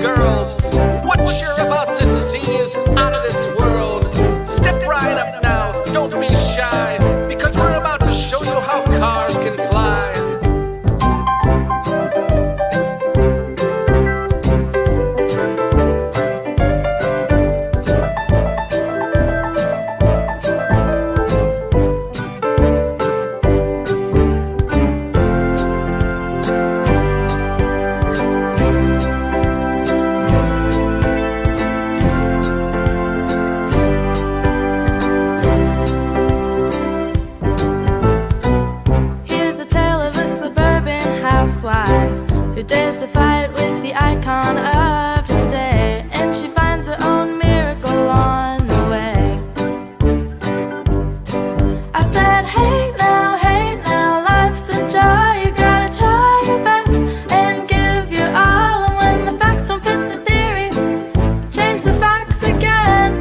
girls. What you're about to see is out of this world. Step right up now, don't be shy, because we're about to show you how cars can fly. Who dares to fight with the icon of his day, and she finds her own miracle on the way. I said, hey now, life's a joy. You gotta try your best and give your all, and when the facts don't fit the theory, change the facts again.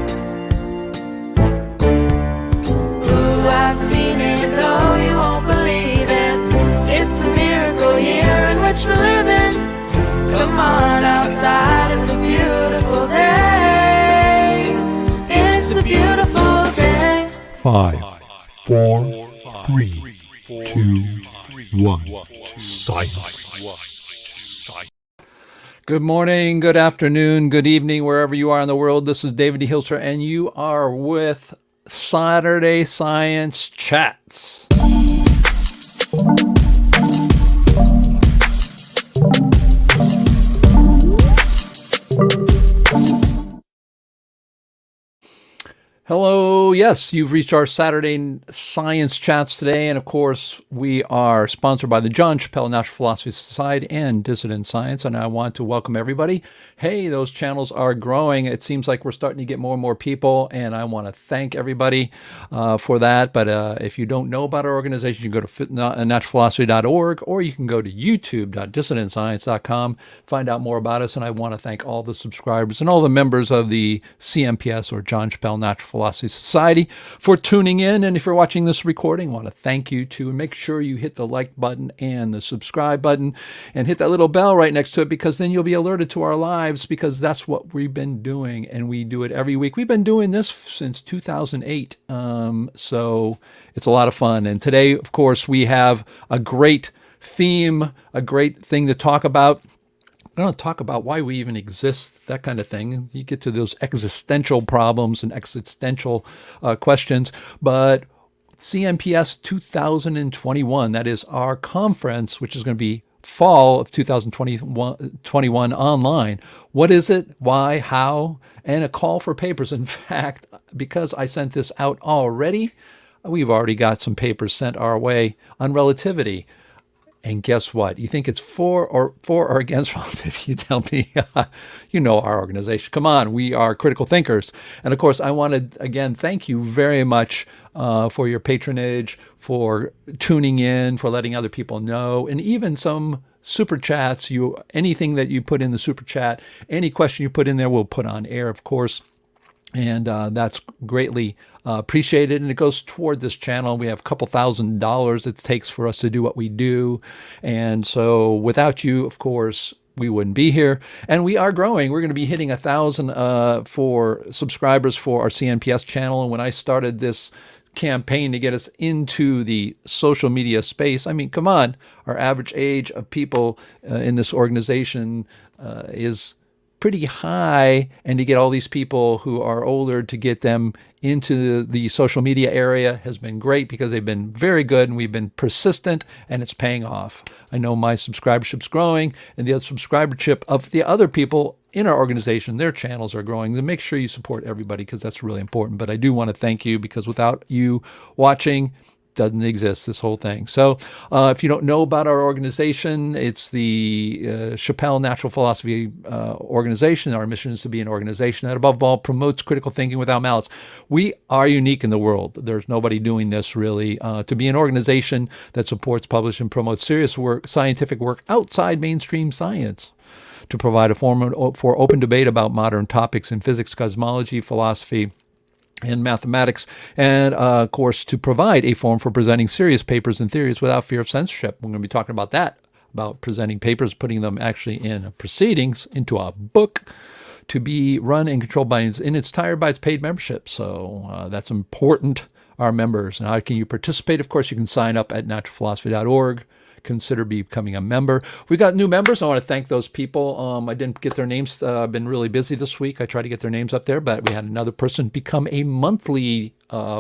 Ooh, I've seen it, though you won't believe it. It's a miracle year in which we're living. Come on outside, it's a beautiful day. It's a beautiful day. 5, 4, 3, 2, 1. Silence. Good morning, good afternoon, good evening, wherever you are in the world. This is David D. Hilster, and you are with Saturday Science Chats. Hello, yes, you've reached our Saturday Science Chats today, and of course, we are sponsored by the John Chappell Natural Philosophy Society and Dissident Science, and I want to welcome everybody. Hey, those channels are growing. It seems like we're starting to get more and more people, and I want to thank everybody for that. But if you don't know about our organization, you can go to naturalphilosophy.org, or you can go to youtube.dissidentscience.com, find out more about us, and I want to thank all the subscribers and all the members of the CNPS, or John Chappell Natural Philosophy Society, for tuning in. And if you're watching this recording, I want to thank you too. And make sure you hit the like button and the subscribe button and hit that little bell right next to it, because then you'll be alerted to our lives, because that's what we've been doing, and we do it every week. We've been doing this since 2008, so it's a lot of fun. And today, of course, we have a great theme, a great thing to talk about. I don't talk about why we even exist, that kind of thing. You get to those existential problems and existential questions. But CNPS 2021, that is our conference, which is going to be fall of 2021 online. What is it? Why? How? And a call for papers. In fact, because I sent this out already, we've already got some papers sent our way on relativity. And guess what? You think it's for or against relativity? You tell me. You know our organization. Come on, we are critical thinkers. And of course, I want to again thank you very much for your patronage, for tuning in, for letting other people know, and even some super chats. Anything that you put in the super chat, any question you put in there, we'll put on air, of course. And that's greatly appreciated, and it goes toward this channel. We have a couple $1,000s it takes for us to do what we do, and so without you, of course, we wouldn't be here. And we are growing. We're going to be hitting 1,000 for subscribers for our CNPS channel. And when I started this campaign to get us into the social media space, I mean, come on, our average age of people in this organization is pretty high, and to get all these people who are older, to get them into the social media area has been great, because they've been very good and we've been persistent, and it's paying off. I know my subscribership's growing, and the subscribership of the other people in our organization, their channels are growing. So make sure you support everybody, because that's really important. But I do want to thank you, because without you watching, doesn't exist, this whole thing. So if you don't know about our organization, it's the Chappell Natural Philosophy organization. Our mission is to be an organization that above all promotes critical thinking without malice. We are unique in the world. There's nobody doing this really. To be an organization that supports, publishes, and promotes serious work, scientific work outside mainstream science, to provide a forum for open debate about modern topics in physics, cosmology, philosophy, and mathematics, and of course to provide a forum for presenting serious papers and theories without fear of censorship. We're going to be talking about that about presenting papers, putting them actually in proceedings into a book to be run and controlled by in its entirety by its paid membership. So that's important. Our members. And how can you participate? Of course, you can sign up at naturalphilosophy.org. Consider becoming a member. We got new members. I want to thank those people. I didn't get their names. I've been really busy this week. I tried to get their names up there, but we had another person become a monthly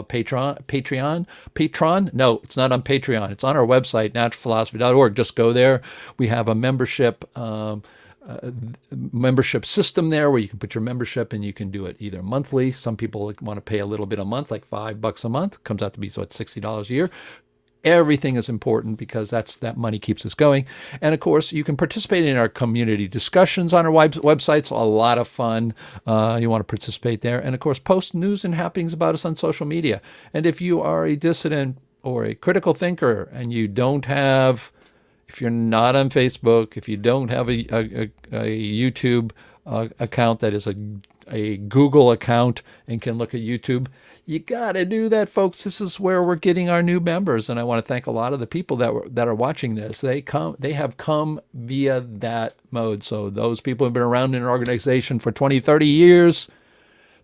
patron. No, it's not on Patreon. It's on our website, naturalphilosophy.org. Just go there. We have a membership system there where you can put your membership and you can do it either monthly. Some people want to pay a little bit a month, like $5 a month. Comes out to be $60 a year. Everything is important because that money keeps us going. And of course, you can participate in our community discussions on our websites. A lot of fun. You want to participate there. And of course, post news and happenings about us on social media. And if you are a dissident or a critical thinker and you don't have, if you're not on Facebook, if you don't have a YouTube account that is a Google account and can look at YouTube, you got to do that, folks. This is where we're getting our new members, and I want to thank a lot of the people that are watching this. They have come via that mode. So those people have been around in an organization for 20, 30 years.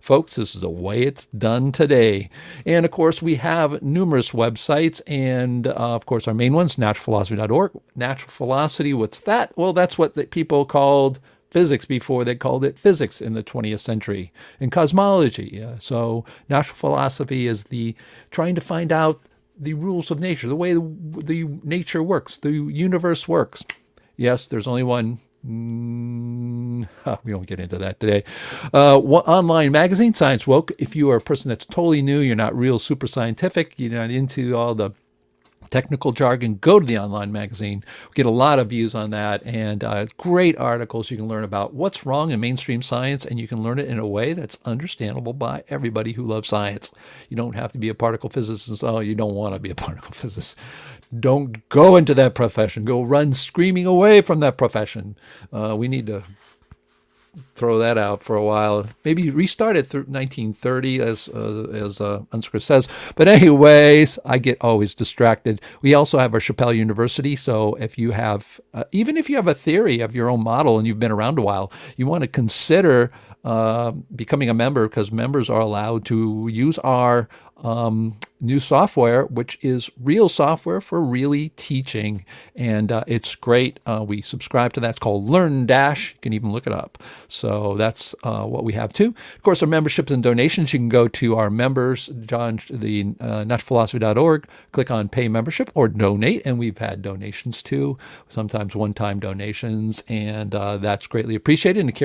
Folks, this is the way it's done today. And of course, we have numerous websites, and of course, our main one's naturalphilosophy.org. Natural philosophy, what's that? Well, that's what the people called physics before they called it physics in the 20th century, and cosmology. So natural philosophy is the trying to find out the rules of nature, the way the nature works, the universe works. Yes, there's only one. We won't get into that today. Online magazine, Science Woke. If you are a person that's totally new, you're not real super scientific, you're not into all the technical jargon, go to the online magazine. We get a lot of views on that, and great articles. You can learn about what's wrong in mainstream science, and you can learn it in a way that's understandable by everybody who loves science. You don't have to be a particle physicist. Oh, you don't want to be a particle physicist. Don't go into that profession. Go run screaming away from that profession. We need to throw that out for a while. Maybe restart it through 1930, as UNZICKER says. But anyways, I get always distracted. We also have our Chappelle University. So if you have, even if you have a theory of your own model and you've been around a while, you want to consider becoming a member, because members are allowed to use our new software, which is real software for really teaching, and it's great. We subscribe to that. It's called Learn Dash. You can even look it up. So that's what we have too. Of course, our memberships and donations. You can go to our members, naturalphilosophy.org, click on Pay Membership or Donate, and we've had donations too, sometimes one-time donations, and that's greatly appreciated. And of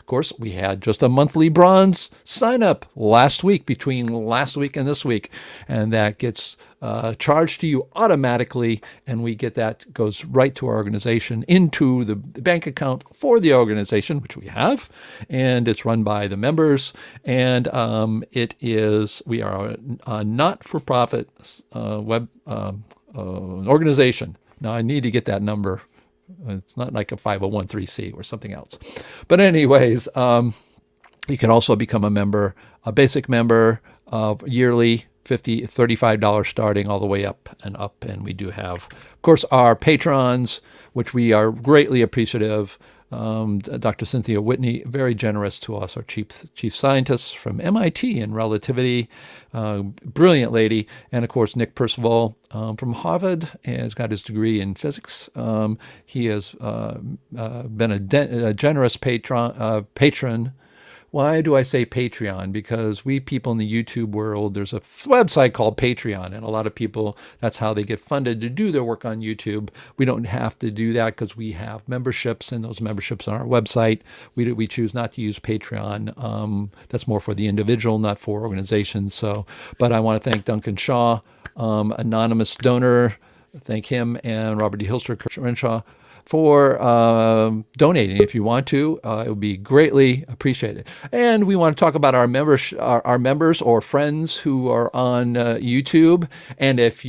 course, we had just a monthly bronze sign-up between last week and this week, and that gets charged to you automatically, and we get that, goes right to our organization into the bank account for the organization, which we have, and it's run by the members, and we are a not-for-profit web organization. Now I need to get that number. It's not like a 501(c) or something else. But anyways, you can also become a member, a basic member, yearly, $35 starting, all the way up. And we do have, of course, our patrons, which we are greatly appreciative. Dr. Cynthia Whitney, very generous to us, our chief scientist from MIT in relativity, brilliant lady. And of course, Nick Percival from Harvard has got his degree in physics. He has been a generous patron. Why do I say Patreon? Because we people in the YouTube world, there's a website called Patreon, and a lot of people, that's how they get funded to do their work on YouTube. We don't have to do that because we have memberships, and those memberships on our website. We choose not to use Patreon. That's more for the individual, not for organizations. But I want to thank Duncan Shaw, anonymous donor. Thank him, and Robert D. Hilster, Renshaw, for donating. If you want to, it would be greatly appreciated. And we want to talk about our members or friends who are on YouTube. And if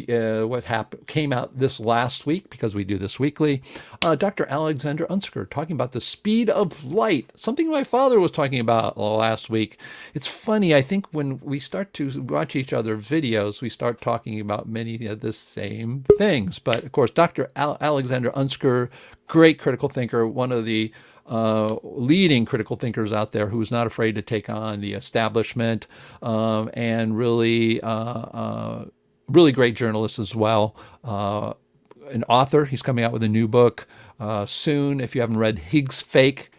what came out this last week, because we do this weekly, Dr. Alexander Unzicker talking about the speed of light, something my father was talking about last week. It's funny, I think when we start to watch each other's videos, we start talking about many of the same things. But of course, Dr. Alexander Unzicker Great critical thinker, one of the leading critical thinkers out there who's not afraid to take on the establishment, and really, really great journalist as well. An author. He's coming out with a new book soon. If you haven't read Higgs Fake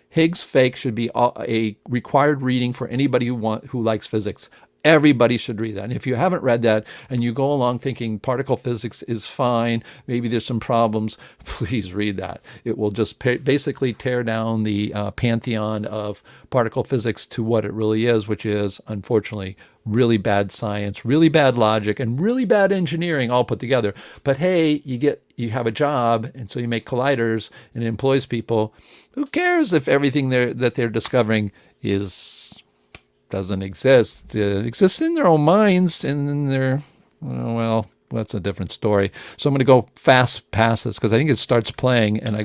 should be a required reading for anybody who likes physics. Everybody should read that. And if you haven't read that and you go along thinking particle physics is fine, maybe there's some problems, please read that. It will just basically tear down the pantheon of particle physics to what it really is, which is, unfortunately, really bad science, really bad logic, and really bad engineering all put together. But hey, you have a job, and so you make colliders, and it employs people. Who cares if everything that they're discovering doesn't exist? It exists in their own minds, and in their, well, that's a different story. So I'm going to go fast past this because I think it starts playing, and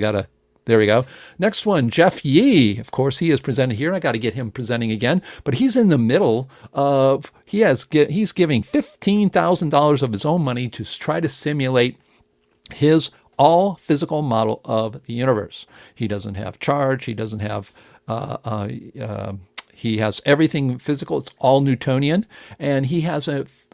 there we go. Next one, Jeff Yee. Of course, he is presented here. I got to get him presenting again, but he's in the middle of, he's giving $15,000 of his own money to try to simulate his all physical model of the universe. He doesn't have charge. He doesn't have, he has everything physical. It's all Newtonian. And he has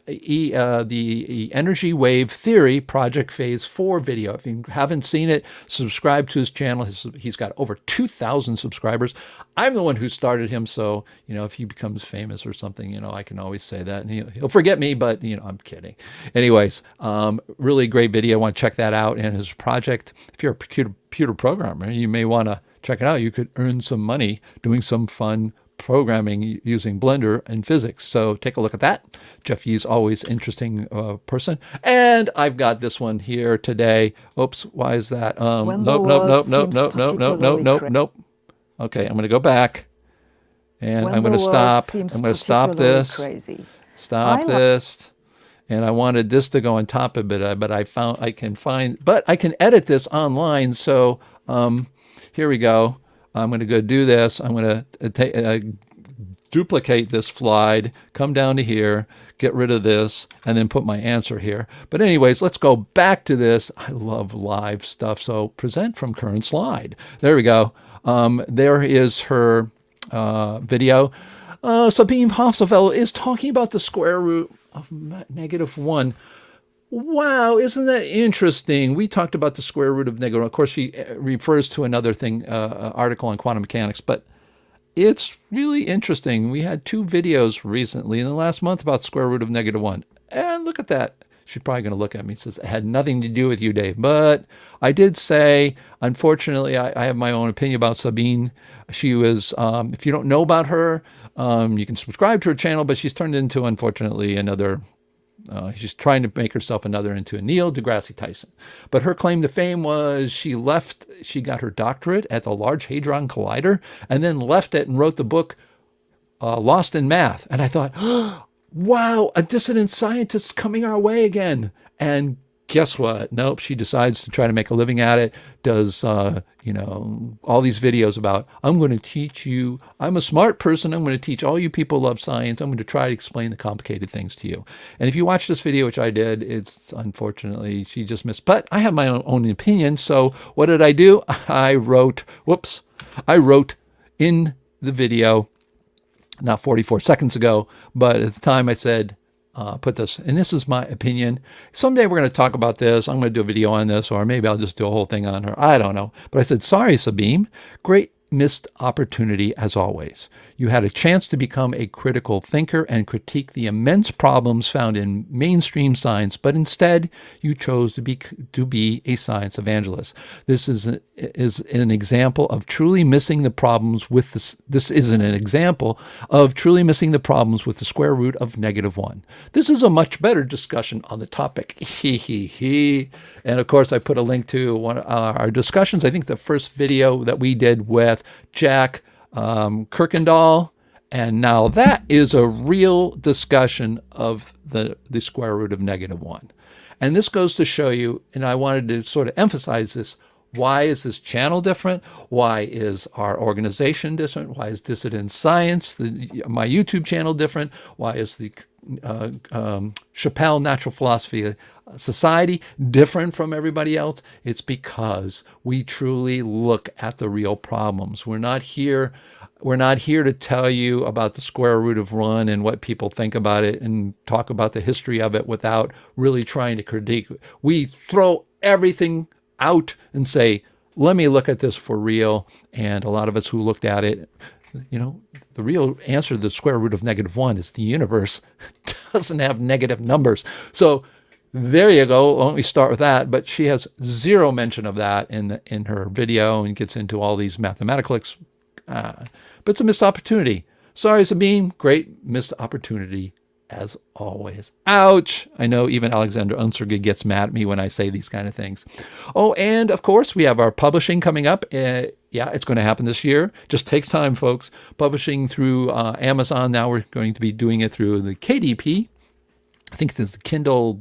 the energy wave theory project phase 4 video. If you haven't seen it, subscribe to his channel. He's got over 2,000 subscribers. I'm the one who started him, so if he becomes famous or something, I can always say that, and he'll forget me, but I'm kidding. Anyways, really great video. I want to check that out. And his project, if you're a computer programmer, you may want to check it out. You could earn some money doing some fun programming using Blender and physics. So take a look at that. Jeff Yee's always interesting person. And I've got this one here today. Oops, why is that? Nope. Okay, I'm going to go back, and I'm going to stop. I'm going to stop this. Stop this. And I wanted this to go on top of it, but I can edit this online. So here we go. I'm going to go do this. I'm going to duplicate this slide, come down to here, get rid of this, and then put my answer here. But anyways, let's go back to this. I love live stuff. So present from current slide. There we go. There is her video. Sabine Hossenfelder is talking about the square root of -1. Wow, isn't that interesting? We talked about the square root of -1. Of course, she refers to another thing, article on quantum mechanics, but it's really interesting. We had 2 videos recently in the last month about square root of -1. And look at that. She's probably going to look at me and says, it had nothing to do with you, Dave. But I did say, unfortunately, I have my own opinion about Sabine. She was, if you don't know about her, you can subscribe to her channel, but she's turned into, unfortunately, another... she's trying to make herself into a Neil deGrasse Tyson. But her claim to fame was she got her doctorate at the Large Hadron Collider and then left it and wrote the book Lost in Math. And I thought, wow, a dissident scientist coming our way again. And guess what? Nope, she decides to try to make a living at it, does, all these videos about, I'm going to teach you, I'm a smart person, I'm going to teach all you people who love science, I'm going to try to explain the complicated things to you. And if you watch this video, which I did, it's unfortunately, she just missed, but I have my own opinion. So what did I do? I wrote in the video, not 44 seconds ago, but at the time I said, put this, and this is my opinion. Someday we're going to talk about this. I'm going to do a video on this, or maybe I'll just do a whole thing on her. I don't know. But I said, sorry, Sabine. Great missed opportunity as always. You had a chance to become a critical thinker and critique the immense problems found in mainstream science, but instead you chose to be a science evangelist. This is an example of truly missing the problems with this. This isn't an example of truly missing the problems with the square root of -1. This is a much better discussion on the topic. And of course, I put a link to one of our discussions. I think the first video that we did with Jack Kirkendall, and now that is a real discussion of the square root of -1. And this goes to show you, and I wanted to sort of emphasize this, why is this channel different? Why is our organization different? Why is Dissident Science, my YouTube channel, different? Why is the Chappelle Natural Philosophy Society different from everybody else? It's because we truly look at the real problems. We're not here to tell you about the square root of one and what people think about it and talk about the history of it without really trying to critique. We throw everything out and say, let me look at this for real. And a lot of us who looked at it, the real answer to the square root of -1 is the universe doesn't have negative numbers. So there you go. Why don't we start with that? But she has zero mention of that in her video and gets into all these mathematical but it's a missed opportunity. Sorry, Sabine. Great missed opportunity as always. Ouch. I know even Alexander Unzicker gets mad at me when I say these kind of things. Oh, and of course, we have our publishing coming up. Yeah, it's going to happen this year. Just takes time, folks. Publishing through Amazon. Now we're going to be doing it through the KDP. I think this is the Kindle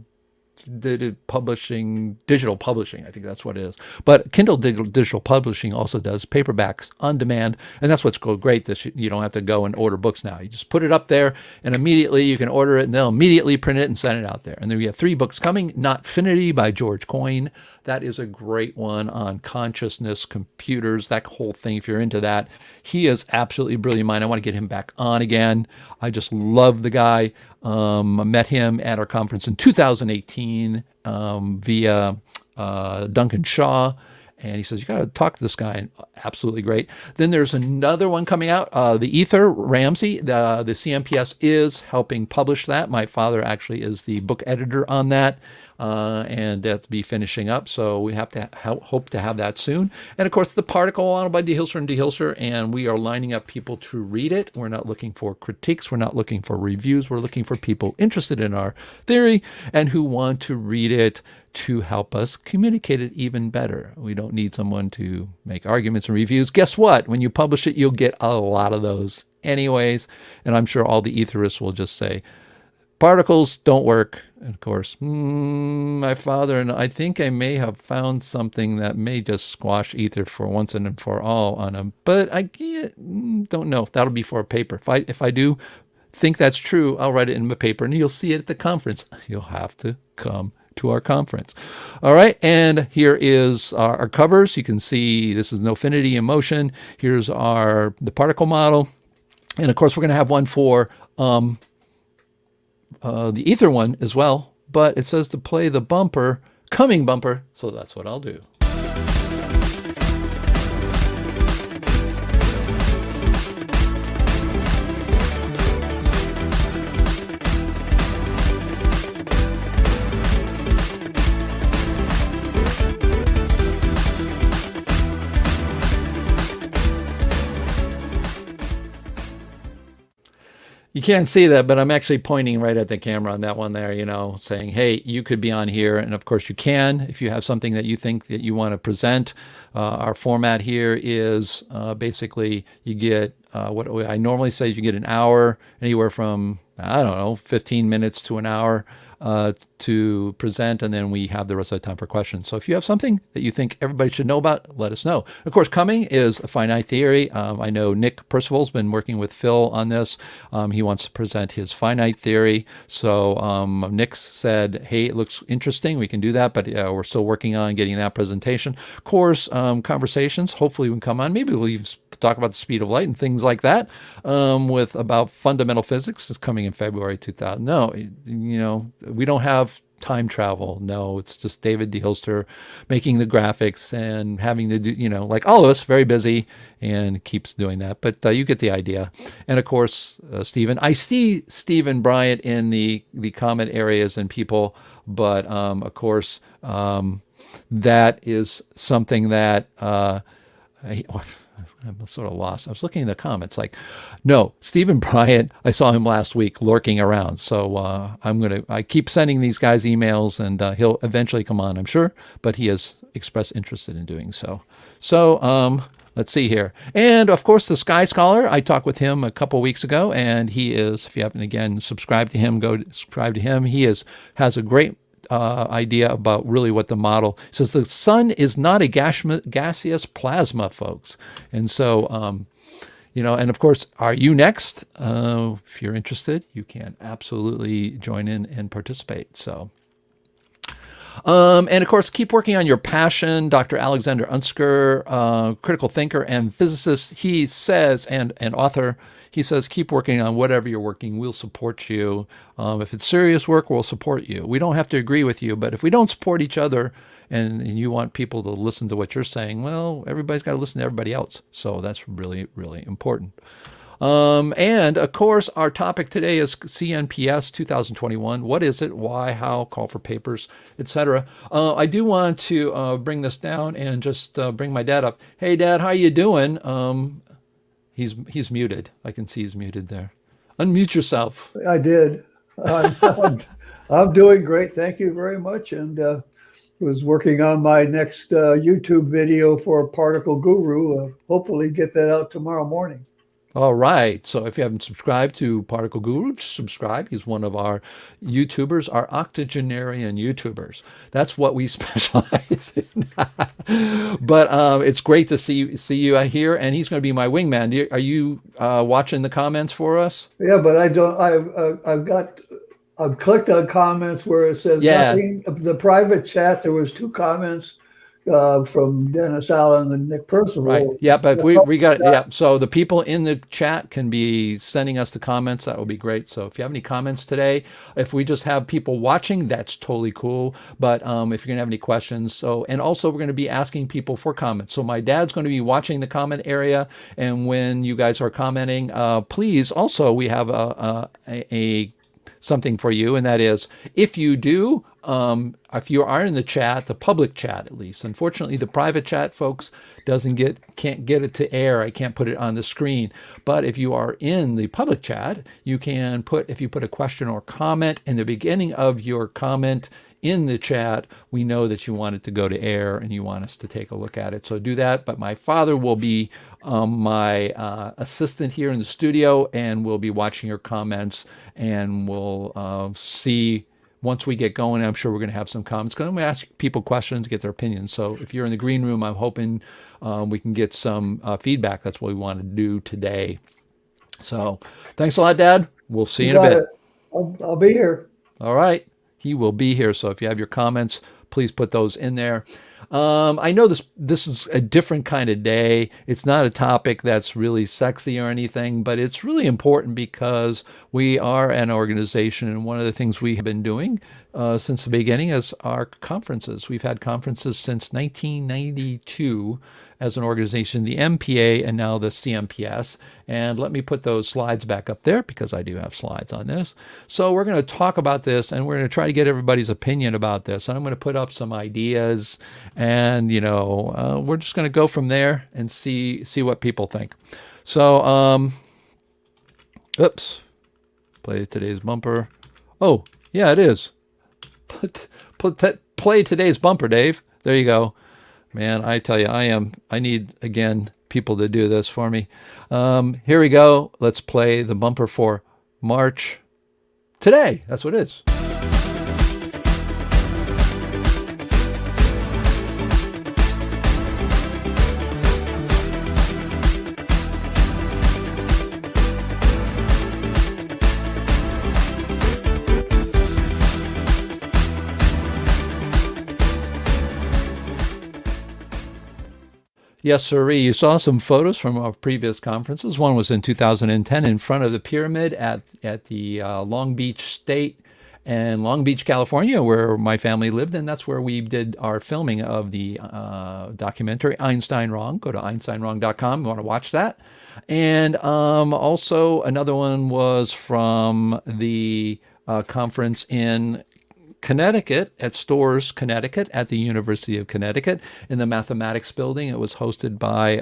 digital publishing. I think that's what it is. But Kindle digital publishing also does paperbacks on demand, and that's what's great. That you don't have to go and order books now. You just put it up there, and immediately you can order it, and they'll immediately print it and send it out there. And then we have 3 books coming. Notfinity by George Coyne. That is a great one on consciousness, computers, that whole thing. If you're into that, he is absolutely brilliant mind. I want to get him back on again. I just love the guy. I met him at our conference in 2018 via Duncan Shaw. And he says, you got to talk to this guy. Absolutely great. Then there's another one coming out, The Ether, Ramsey. The CNPS is helping publish that. My father actually is the book editor on that. And that'll be finishing up. So we have to hope to have that soon. And of course, the Particle Model by D. Hilster and D. Hilster. And we are lining up people to read it. We're not looking for critiques. We're not looking for reviews. We're looking for people interested in our theory and who want to read it to help us communicate it even better. We don't need someone to make arguments and reviews. Guess what? When you publish it, you'll get a lot of those anyways. And I'm sure all the etherists will just say, particles don't work. And of course, my father and I think I may have found something that may just squash ether for once and for all on them. But I don't know. That'll be for a paper. If I do think that's true, I'll write it in my paper and you'll see it at the conference. You'll have to come to our conference. All right, and here is our covers. You can see this is Notfinity in motion. Here's the particle model. And of course, we're going to have one for the ether one as well, but it says to play the bumper, coming bumper, so that's what I'll do. You can't see that, but I'm actually pointing right at the camera on that one there, saying, hey, you could be on here. And of course you can, if you have something that you think that you want to present. Our format here is basically you get what I normally say, you get an hour, anywhere from, 15 minutes to an hour to present, and then we have the rest of the time for questions. So if you have something that you think everybody should know about, let us know. Of course, coming is a finite theory. I know Nick Percival's been working with Phil on this. He wants to present his finite theory. So Nick said, hey, it looks interesting. We can do that, but we're still working on getting that presentation. Of course, conversations, hopefully we can come on. Maybe we'll talk about the speed of light and things like that with about fundamental physics. It's coming in February 2000. No, we don't have time travel. No, it's just David D. Hilster making the graphics and having to do, like all of us, very busy and keeps doing that. But you get the idea. And of course, Stephen. I see Stephen Bryant in the comment areas and people, but of course, that is something that I'm sort of lost. I was looking in the comments no, Stephen Bryant, I saw him last week lurking around. So I keep sending these guys emails and he'll eventually come on, I'm sure, but he has expressed interest in doing so. So let's see here. And of course, the Sky Scholar, I talked with him a couple weeks ago, and he is, if you haven't again subscribed to him, go subscribe to him. He has a great idea about really what the model says. The sun is not a gaseous plasma, folks. And so, And of course, are you next? If you're interested, you can absolutely join in and participate. So. And of course, keep working on your passion. Dr. Alexander Unzicker, critical thinker and physicist, he says, and author, he says, keep working on whatever you're working. We'll support you. If it's serious work, we'll support you. We don't have to agree with you, but if we don't support each other and you want people to listen to what you're saying, well, everybody's got to listen to everybody else. So that's really, really important. And of course, our topic today is CNPS 2021. What is it? Why? How? Call for papers, etc. I do want to bring this down and just bring my dad up. Hey, Dad, how you doing? He's muted. I can see he's muted there. Unmute yourself. I did. I'm doing great. Thank you very much. And was working on my next YouTube video for Particle Guru. Hopefully get that out tomorrow morning. All right. So if you haven't subscribed to Particle Guru, subscribe. He's one of our YouTubers, our octogenarian YouTubers. That's what we specialize in. But it's great to see you here, and he's going to be my wingman. Are you watching the comments for us? Yeah, but I don't. I've clicked on comments where it says nothing. The private chat. There was 2 comments. From Dennis Allen and Nick Percival. Right. Yeah, but we got it. Yeah. So the people in the chat can be sending us the comments. That would be great. So if you have any comments today, if we just have people watching, that's totally cool. But if you're going to have any questions, and also we're going to be asking people for comments. So my dad's going to be watching the comment area, and when you guys are commenting, please also we have a something for you, and that is if you do. If you are in the chat, the public chat at least. Unfortunately, the private chat, folks, can't get it to air. I can't put it on the screen. But if you are in the public chat, you can if you put a question or comment in the beginning of your comment in the chat, we know that you want it to go to air and you want us to take a look at it. So do that. But my father will be my assistant here in the studio, and we'll be watching your comments, and we'll see. Once we get going, I'm sure we're going to have some comments. I'm going to ask people questions, get their opinions. So if you're in the green room, I'm hoping we can get some feedback. That's what we want to do today. So thanks a lot, Dad. We'll see you in a bit. I'll be here. All right. He will be here. So if you have your comments, please put those in there. I know this is a different kind of day. It's not a topic that's really sexy or anything, but it's really important because we are an organization, and one of the things we have been doing since the beginning is our conferences. We've had conferences since 1992 as an organization, the MPA and now the CNPS. And let me put those slides back up there because I do have slides on this. So we're going to talk about this, and we're going to try to get everybody's opinion about this. And I'm going to put up some ideas, and we're just going to go from there and see what people think. So, oops, play today's bumper. Oh, yeah, it is. Play today's bumper, Dave. There you go. Man, I tell you, I need, again, people to do this for me. Here we go. Let's play the bumper for March today. That's what it is. Yes, sirree. You saw some photos from our previous conferences. One was in 2010 in front of the pyramid at the Long Beach State in Long Beach, California, where my family lived, and that's where we did our filming of the documentary Einstein Wrong. Go to einsteinwrong.com. You want to watch that. And also another one was from the conference in Connecticut, at Storrs, Connecticut, at the University of Connecticut in the mathematics building. It was hosted by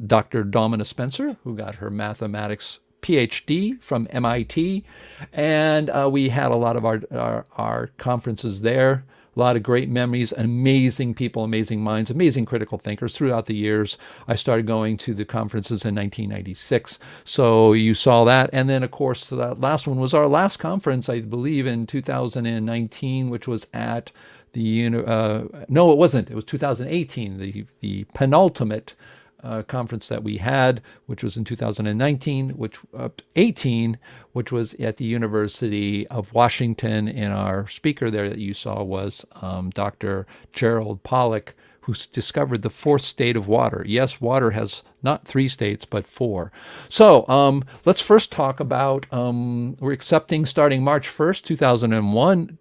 Dr. Domina Spencer, who got her mathematics PhD from MIT. And we had a lot of our conferences there. A lot of great memories, amazing people, amazing minds, amazing critical thinkers throughout the years. I started going to the conferences in 1996. So you saw that. And then, of course, that last one was our last conference, I believe, in 2019, which was at the, no, it wasn't. It was 2018, the penultimate conference that we had, which was in 2019, 18, which was at the University of Washington, and our speaker there that you saw was Dr. Gerald Pollack, who discovered the fourth state of water. Yes, water has not 3 states, but 4. So let's first talk about, we're accepting starting March 1st,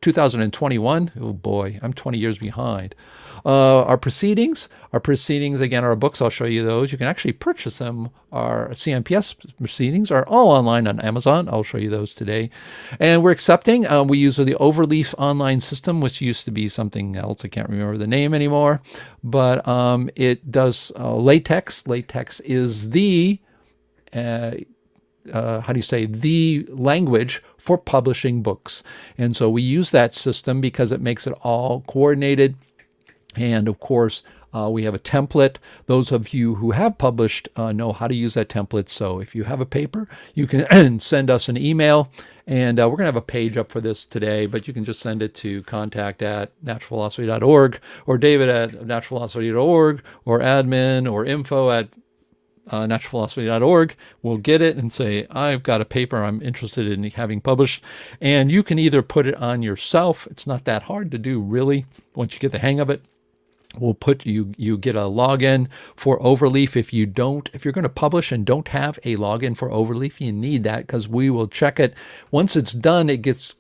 2021. Oh boy, I'm 20 years behind. Our proceedings, again, our books, I'll show you those. You can actually purchase them. Our CNPS proceedings are all online on Amazon. I'll show you those today. And we're accepting. We use the Overleaf online system, which used to be something else. I can't remember the name anymore. But it does LaTeX. LaTeX is the the language for publishing books. And so we use that system because it makes it all coordinated. And of course, we have a template. Those of you who have published know how to use that template. So if you have a paper, you can send us an email. And we're going to have a page up for this today, but you can just send it to contact@naturalphilosophy.org or david@naturalphilosophy.org or admin or info@naturalphilosophy.org. We'll get it and say, I've got a paper I'm interested in having published. And you can either put it on yourself. It's not that hard to do, really, once you get the hang of it. We'll put you get a login for Overleaf. If you're going to publish and don't have a login for Overleaf, you need that, because we will check it. Once it's done, it gets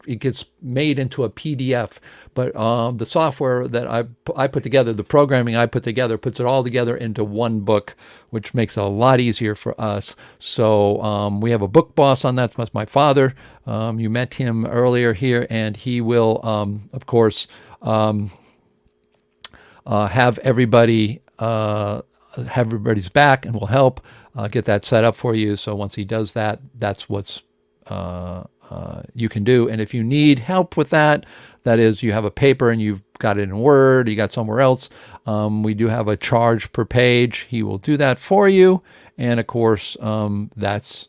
made into a PDF. But the software that I put together, the programming I put together, puts it all together into one book, which makes it a lot easier for us. So we have a book boss on that. That's my father. You met him earlier here, and he will, of course, have everybody's back, and will help get that set up for you. So once he does that, that's what's you can do. And if you need help with that, that is, you have a paper and you've got it in Word, you got somewhere else, we do have a charge per page. He will do that for you. And of course, let's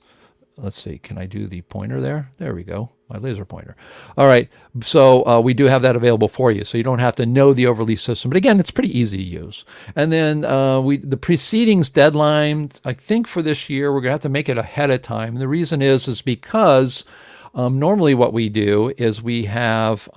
see, can I do the pointer there? There we go. My laser pointer. All right. So we do have that available for you. So you don't have to know the Overleaf system. But again, it's pretty easy to use. And then the proceedings deadline, I think for this year, we're going to have to make it ahead of time. And the reason is because normally what we do is we have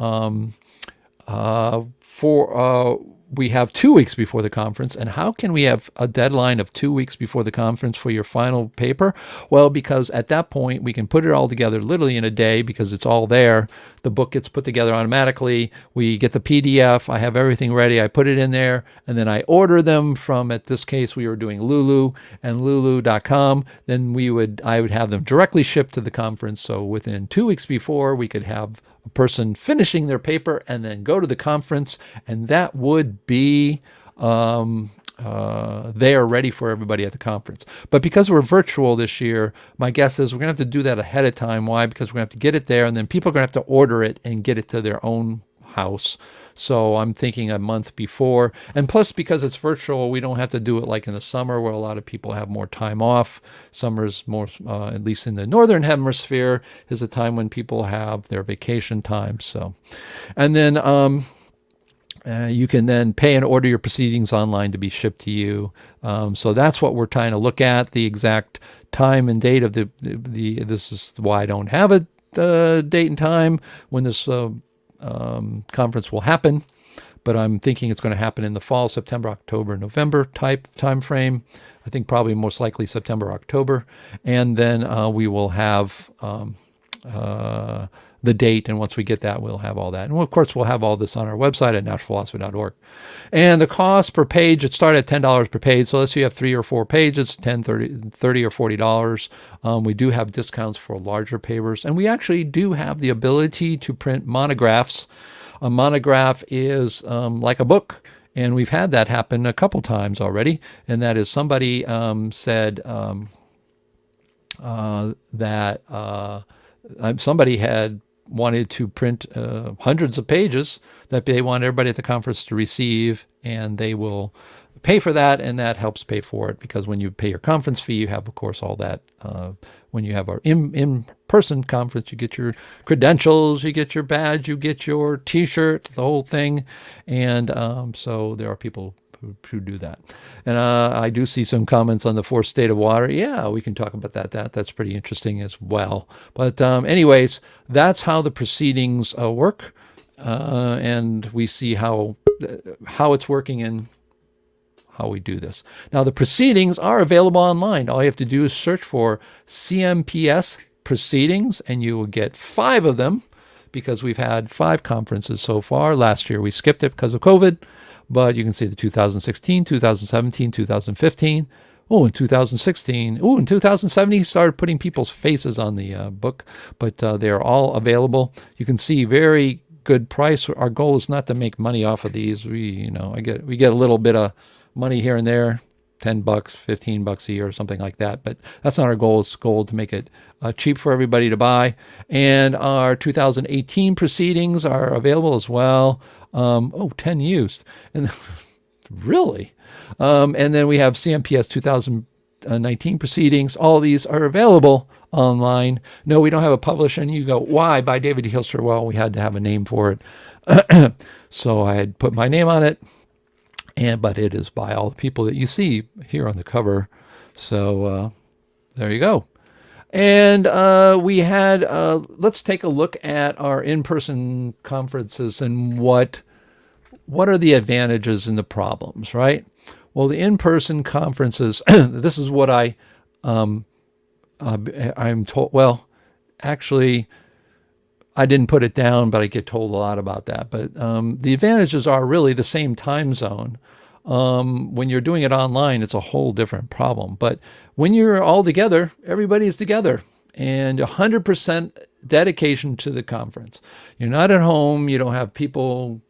we have 2 weeks before the conference. And how can we have a deadline of 2 weeks before the conference for your final paper? Well, because at that point, we can put it all together literally in a day, because it's all there. The book gets put together automatically. We get the PDF. I have everything ready. I put it in there, and then I order them from, at this case, we were doing Lulu and lulu.com. Then I would have them directly shipped to the conference. So within 2 weeks before, we could have a person finishing their paper and then go to the conference, and that would be they are ready for everybody at the conference. But because we're virtual this year, my guess is we're going to have to do that ahead of time. Why? Because we're going to have to get it there, and then people are going to have to order it and get it to their own house. So I'm thinking a month before. And plus, because it's virtual, we don't have to do it like in the summer, where a lot of people have more time off. Summer's more, at least in the northern hemisphere, is a time when people have their vacation time. So, and then you can then pay and order your proceedings online to be shipped to you. So that's what we're trying to look at. The exact time and date of this is why I don't have a date and time when this conference will happen, but I'm thinking it's going to happen in the fall, September, October, November type time frame. I think probably most likely September, October, and then we will have the date, and once we get that, we'll have all that. And of course, we'll have all this on our website at naturalphilosophy.org. And the cost per page, it started at $10 per page. So let's say you have 3 or 4 pages, $10, $30 or $40. We do have discounts for larger papers, and we actually do have the ability to print monographs. A monograph is like a book, and we've had that happen a couple times already. And that is, somebody said that somebody had wanted to print hundreds of pages that they want everybody at the conference to receive, and they will pay for that, and that helps pay for it, because when you pay your conference fee, you have, of course, all that. When you have our in-person conference, you get your credentials, you get your badge, you get your T-shirt, the whole thing. And so there are people who do that. And I do see some comments on the fourth state of water. Yeah, we can talk about that. That's pretty interesting as well. But anyways, that's how the proceedings work. And we see how it's working and how we do this. Now, the proceedings are available online. All you have to do is search for CNPS proceedings, and you will get 5 of them, because we've had 5 conferences so far. Last year we skipped it because of COVID, but you can see the 2016, 2017, 2015. Oh, in 2016. Oh, in 2017, he started putting people's faces on the book, but they are all available. You can see very good price. Our goal is not to make money off of these. We get a little bit of money here and there, $10, $15 a year or something like that. But that's not our goal. It's goal to make it cheap for everybody to buy. And our 2018 proceedings are available as well. 10 used. And really? And then we have CNPS 2019 proceedings. All of these are available online. No, we don't have a publisher. And you go, why? By David Hilster. Well, we had to have a name for it. So I had put my name on it. But it is by all the people that you see here on the cover. So there you go. And we had, let's take a look at our in-person conferences and what are the advantages and the problems, right? Well, the in-person conferences, this is what I'm told. Well, actually, I didn't put it down, but I get told a lot about that. But the advantages are really the same time zone. When you're doing it online, it's a whole different problem. But when you're all together, everybody's together, and 100% dedication to the conference. You're not at home. You don't have people,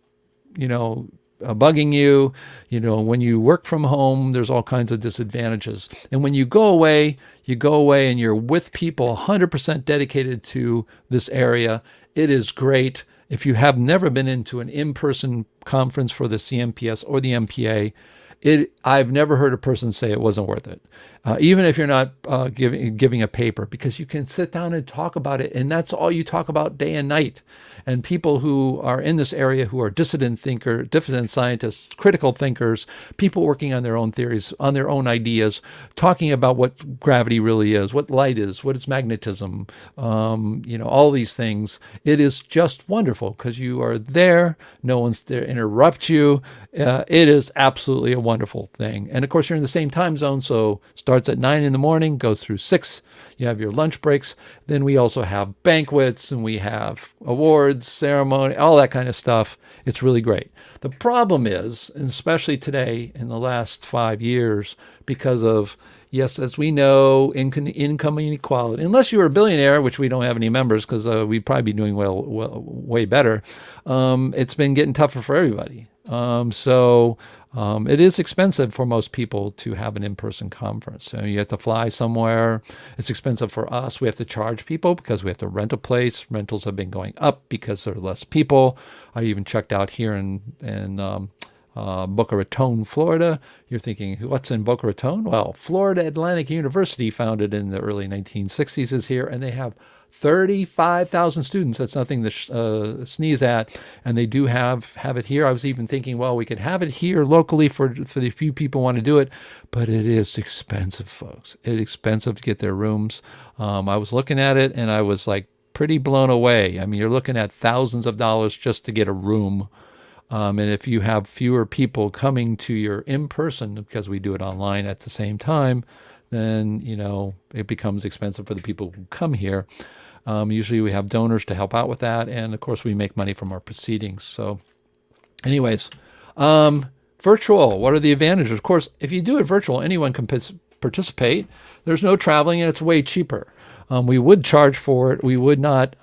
bugging you. When you work from home, there's all kinds of disadvantages. And when you go away and you're with people 100% dedicated to this area. It is great. If you have never been into an in-person conference for the CNPS or the MPA, I've never heard a person say it wasn't worth it. Even if you're not giving a paper, because you can sit down and talk about it, and that's all you talk about day and night. And people who are in this area who are dissident scientists, critical thinkers, people working on their own theories, on their own ideas, talking about what gravity really is, what light is, what is magnetism, all these things. It is just wonderful because you are there. No one's there to interrupt you. It is absolutely a wonderful thing. And of course, you're in the same time zone, so starts at 9 in the morning, goes through 6. You have your lunch breaks. Then we also have banquets, and we have awards, ceremony, all that kind of stuff. It's really great. The problem is, and especially today in the last 5 years, because of, yes, as we know, income inequality, unless you're a billionaire, which we don't have any members because we'd probably be doing way better, it's been getting tougher for everybody. It is expensive for most people to have an in-person conference. So you have to fly somewhere. It's expensive for us. We have to charge people because we have to rent a place. Rentals have been going up because there are less people. I even checked out here in Boca Raton, Florida. You're thinking, what's in Boca Raton? Well, Florida Atlantic University, founded in the early 1960s, is here, and they have 35,000 students. That's nothing to sneeze at. And they do have it here. I was even thinking, well, we could have it here locally for the few people who want to do it, but it is expensive, folks. It's expensive to get their rooms. I was looking at it, and I was like pretty blown away. I mean, you're looking at thousands of dollars just to get a room. And if you have fewer people coming to your in-person, because we do it online at the same time, then, it becomes expensive for the people who come here. Usually we have donors to help out with that. And of course, we make money from our proceedings. So anyways, virtual, what are the advantages? Of course, if you do it virtual, anyone can participate. There's no traveling, and it's way cheaper. We would charge for it. We would not.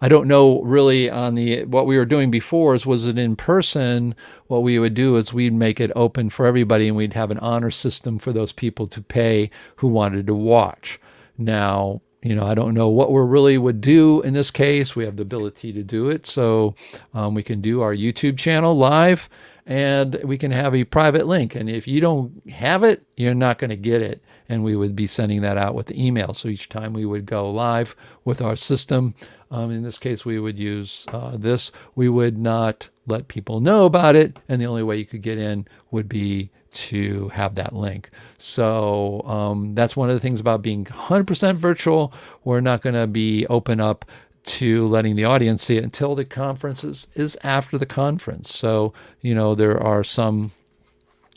I don't know really on what we were doing before was it in person. What we would do is we'd make it open for everybody, and we'd have an honor system for those people to pay who wanted to watch. Now, I don't know what we really would do in this case. We have the ability to do it. So we can do our YouTube channel live, and we can have a private link. And if you don't have it, you're not going to get it. And we would be sending that out with the email. So each time we would go live with our system, in this case, we would use this. We would not let people know about it. And the only way you could get in would be to have that link. So that's one of the things about being 100% virtual. We're not going to be open up to letting the audience see it until the conference is after the conference. So, there are some,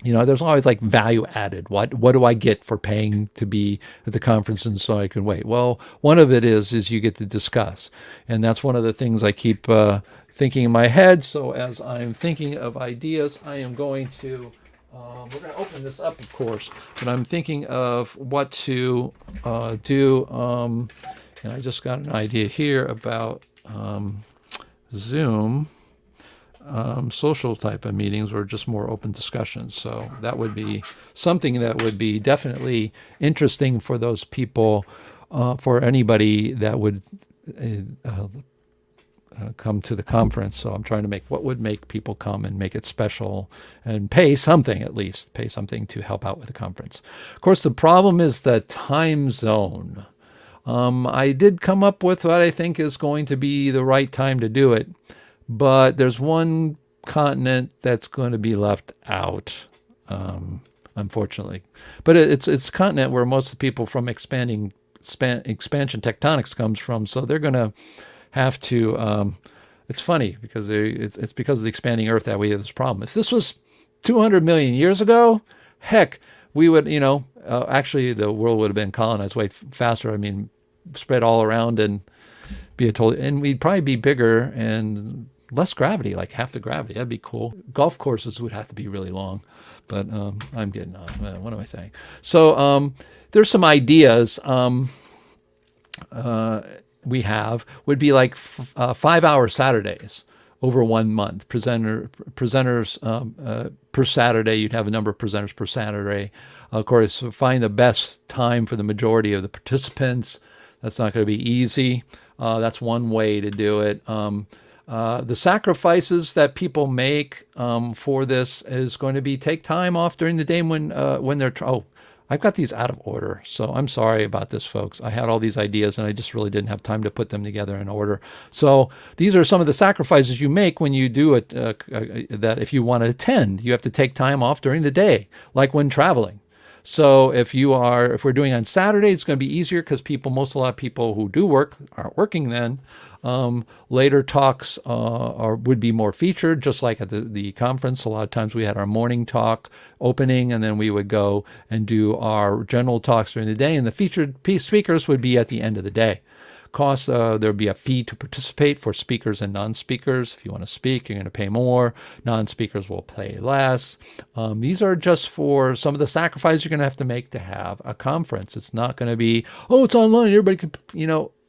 there's always like value added. What do I get for paying to be at the conference and so I can wait? Well, one of it is you get to discuss. And that's one of the things I keep thinking in my head. So as I'm thinking of ideas, I am going to, we're going to open this up, of course, but I'm thinking of what to do. And I just got an idea here about Zoom, social type of meetings or just more open discussions. So that would be something that would be definitely interesting for those people, for anybody that would come to the conference. So I'm trying to make what would make people come and make it special and pay something, at least pay something to help out with the conference. Of course, the problem is the time zone. I did come up with what I think is going to be the right time to do it, but there's one continent that's going to be left out, unfortunately. But it's a continent where most of the people from expansion tectonics comes from, so they're going to have to. It's funny because it's because of the expanding Earth that we have this problem. If this was 200 million years ago, heck, we would, actually the world would have been colonized way faster. I mean, spread all around and and we'd probably be bigger and less gravity, like half the gravity. That'd be cool. Golf courses would have to be really long, but I'm getting on. What am I saying? So there's some ideas we have would be like 5-hour Saturdays over 1 month. Presenters per Saturday. You'd have a number of presenters per Saturday. Of course, find the best time for the majority of the participants. That's not going to be easy. That's one way to do it. The sacrifices that people make for this is going to be take time off during the day when they're. I've got these out of order, so I'm sorry about this, folks. I had all these ideas, and I just really didn't have time to put them together in order. So these are some of the sacrifices you make when you do it, that if you want to attend, you have to take time off during the day, like when traveling. So if we're doing on Saturday, it's going to be easier because a lot of people who do work aren't working then. Later talks would be more featured, just like at the conference. A lot of times we had our morning talk opening, and then we would go and do our general talks during the day, and the featured speakers would be at the end of the day. Cost, there'd be a fee to participate for speakers and non-speakers. If you want to speak, you're going to pay more. Non-speakers will pay less. These are just for some of the sacrifices you're going to make to have a conference. It's not going to be, it's online, everybody can,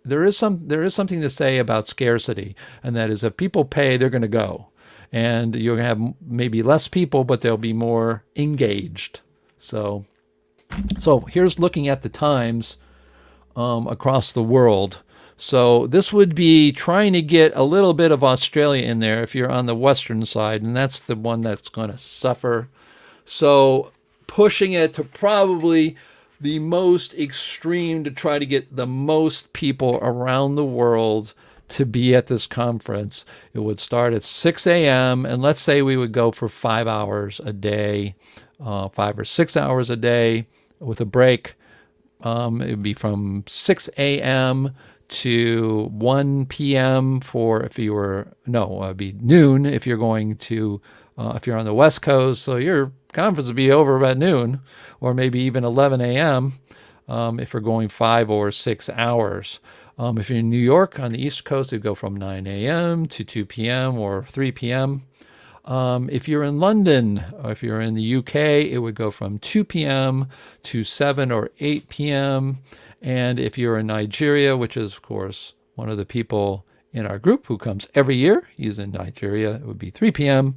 there is something to say about scarcity, and that is if people pay, they're going to go. And you're going to have maybe less people, but they'll be more engaged. So here's looking at the times across the world. So this would be trying to get a little bit of Australia in there if you're on the western side, and that's the one that's going to suffer. So pushing it to probably the most extreme to try to get the most people around the world to be at this conference. It would start at 6 a.m. and let's say we would go for 5 hours a day, 5 or 6 hours a day with a break. It would be from 6 a.m. to 1 p.m. it'd be noon if you're going to, if you're on the West Coast. So your conference would be over about noon, or maybe even 11 a.m. If you're going 5 or 6 hours. If you're in New York on the East Coast, it'd go from 9 a.m. to 2 p.m. or 3 p.m. If you're in London, or if you're in the UK, it would go from 2 p.m. to 7 or 8 p.m. And if you're in Nigeria, which is, of course, one of the people in our group who comes every year, he's in Nigeria, it would be 3 p.m.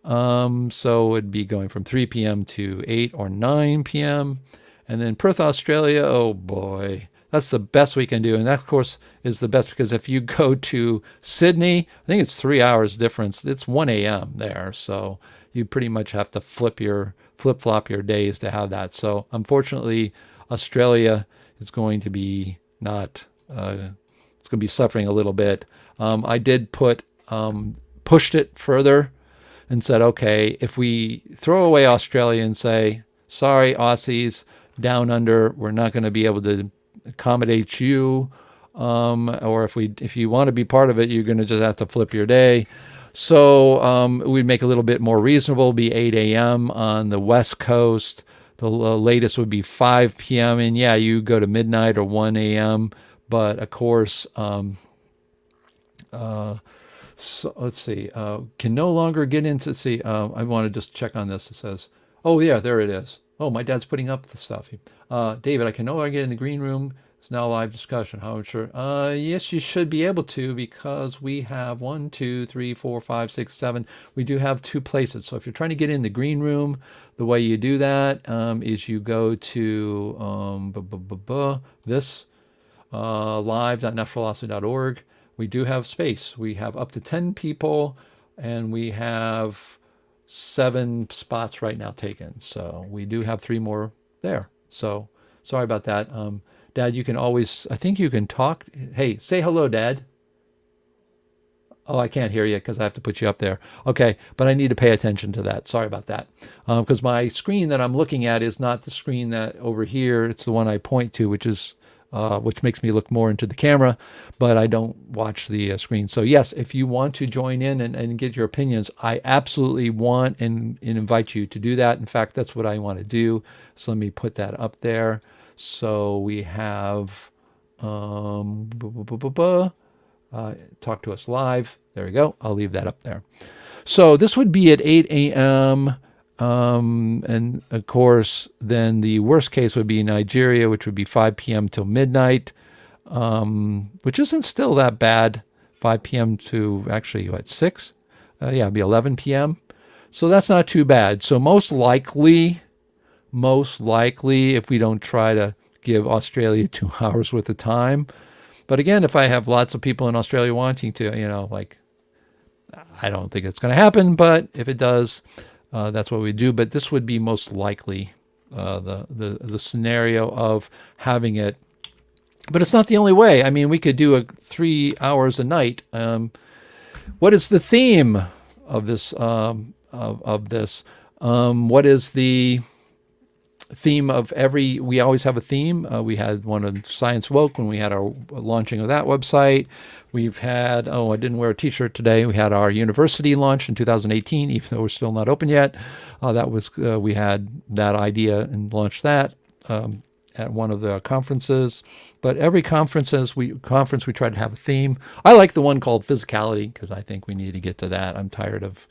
So it would be going from 3 p.m. to 8 or 9 p.m. And then Perth, Australia, oh boy, that's the best we can do. And that, of course, is the best because if you go to Sydney, I think it's 3 hours difference. It's 1 a.m. there. So you pretty much have to flip-flop your days to have that. So unfortunately, Australia is going to be not, it's going to be suffering a little bit. I did pushed it further and said, okay, if we throw away Australia and say, sorry, Aussies, down under, we're not going to be able to accommodate you, or if you want to be part of it, you're going to just have to flip your day. So we'd make it a little bit more reasonable, be 8 a.m. on the West Coast. The latest would be 5 p.m. And yeah, you go to midnight or 1 a.m. But of course, so let's see, can no longer get into, see, I want to just check on this. It says, oh yeah, there it is. Oh, my dad's putting up the stuff. David, I can no longer get in the green room. It's now a live discussion. How sure? Yes, you should be able to, because we have 1, 2, 3, 4, 5, 6, 7. We do have 2 places. So if you're trying to get in the green room, the way you do that is you go to this live.naturalphilosophy.org. We do have space. We have up to 10 people, and we have 7 spots right now taken. So we do have 3 more there. So sorry about that. Dad, you can always, I think you can talk. Hey, say hello, Dad. Oh, I can't hear you because I have to put you up there. Okay, but I need to pay attention to that. Sorry about that. Because my screen that I'm looking at is not the screen that over here. It's the one I point to, which makes me look more into the camera, but I don't watch the screen. So yes, if you want to join in and get your opinions, I absolutely want and invite you to do that. In fact, that's what I want to do. So let me put that up there. So we have talk to us live. There we go. I'll leave that up there. So this would be at 8 a.m. And of course, then the worst case would be Nigeria, which would be 5 p.m. till midnight, which isn't still that bad. 5 p.m. to actually, 6? Yeah, it'd be 11 p.m. So that's not too bad. So most likely, if we don't try to give Australia 2 hours worth of time. But again, if I have lots of people in Australia wanting to, I don't think it's going to happen, but if it does, that's what we do. But this would be most likely the scenario of having it. But it's not the only way. I mean, we could do 3 hours a night. What is the theme of this? What is the theme of we always have a theme. We had one of Science Woke when we had our launching of that website. We've had, I didn't wear a t-shirt today. We had our university launch in 2018, even though we're still not open yet. We had that idea and launched that at one of the conferences. But every conference we try to have a theme. I like the one called physicality because I think we need to get to that. I'm tired of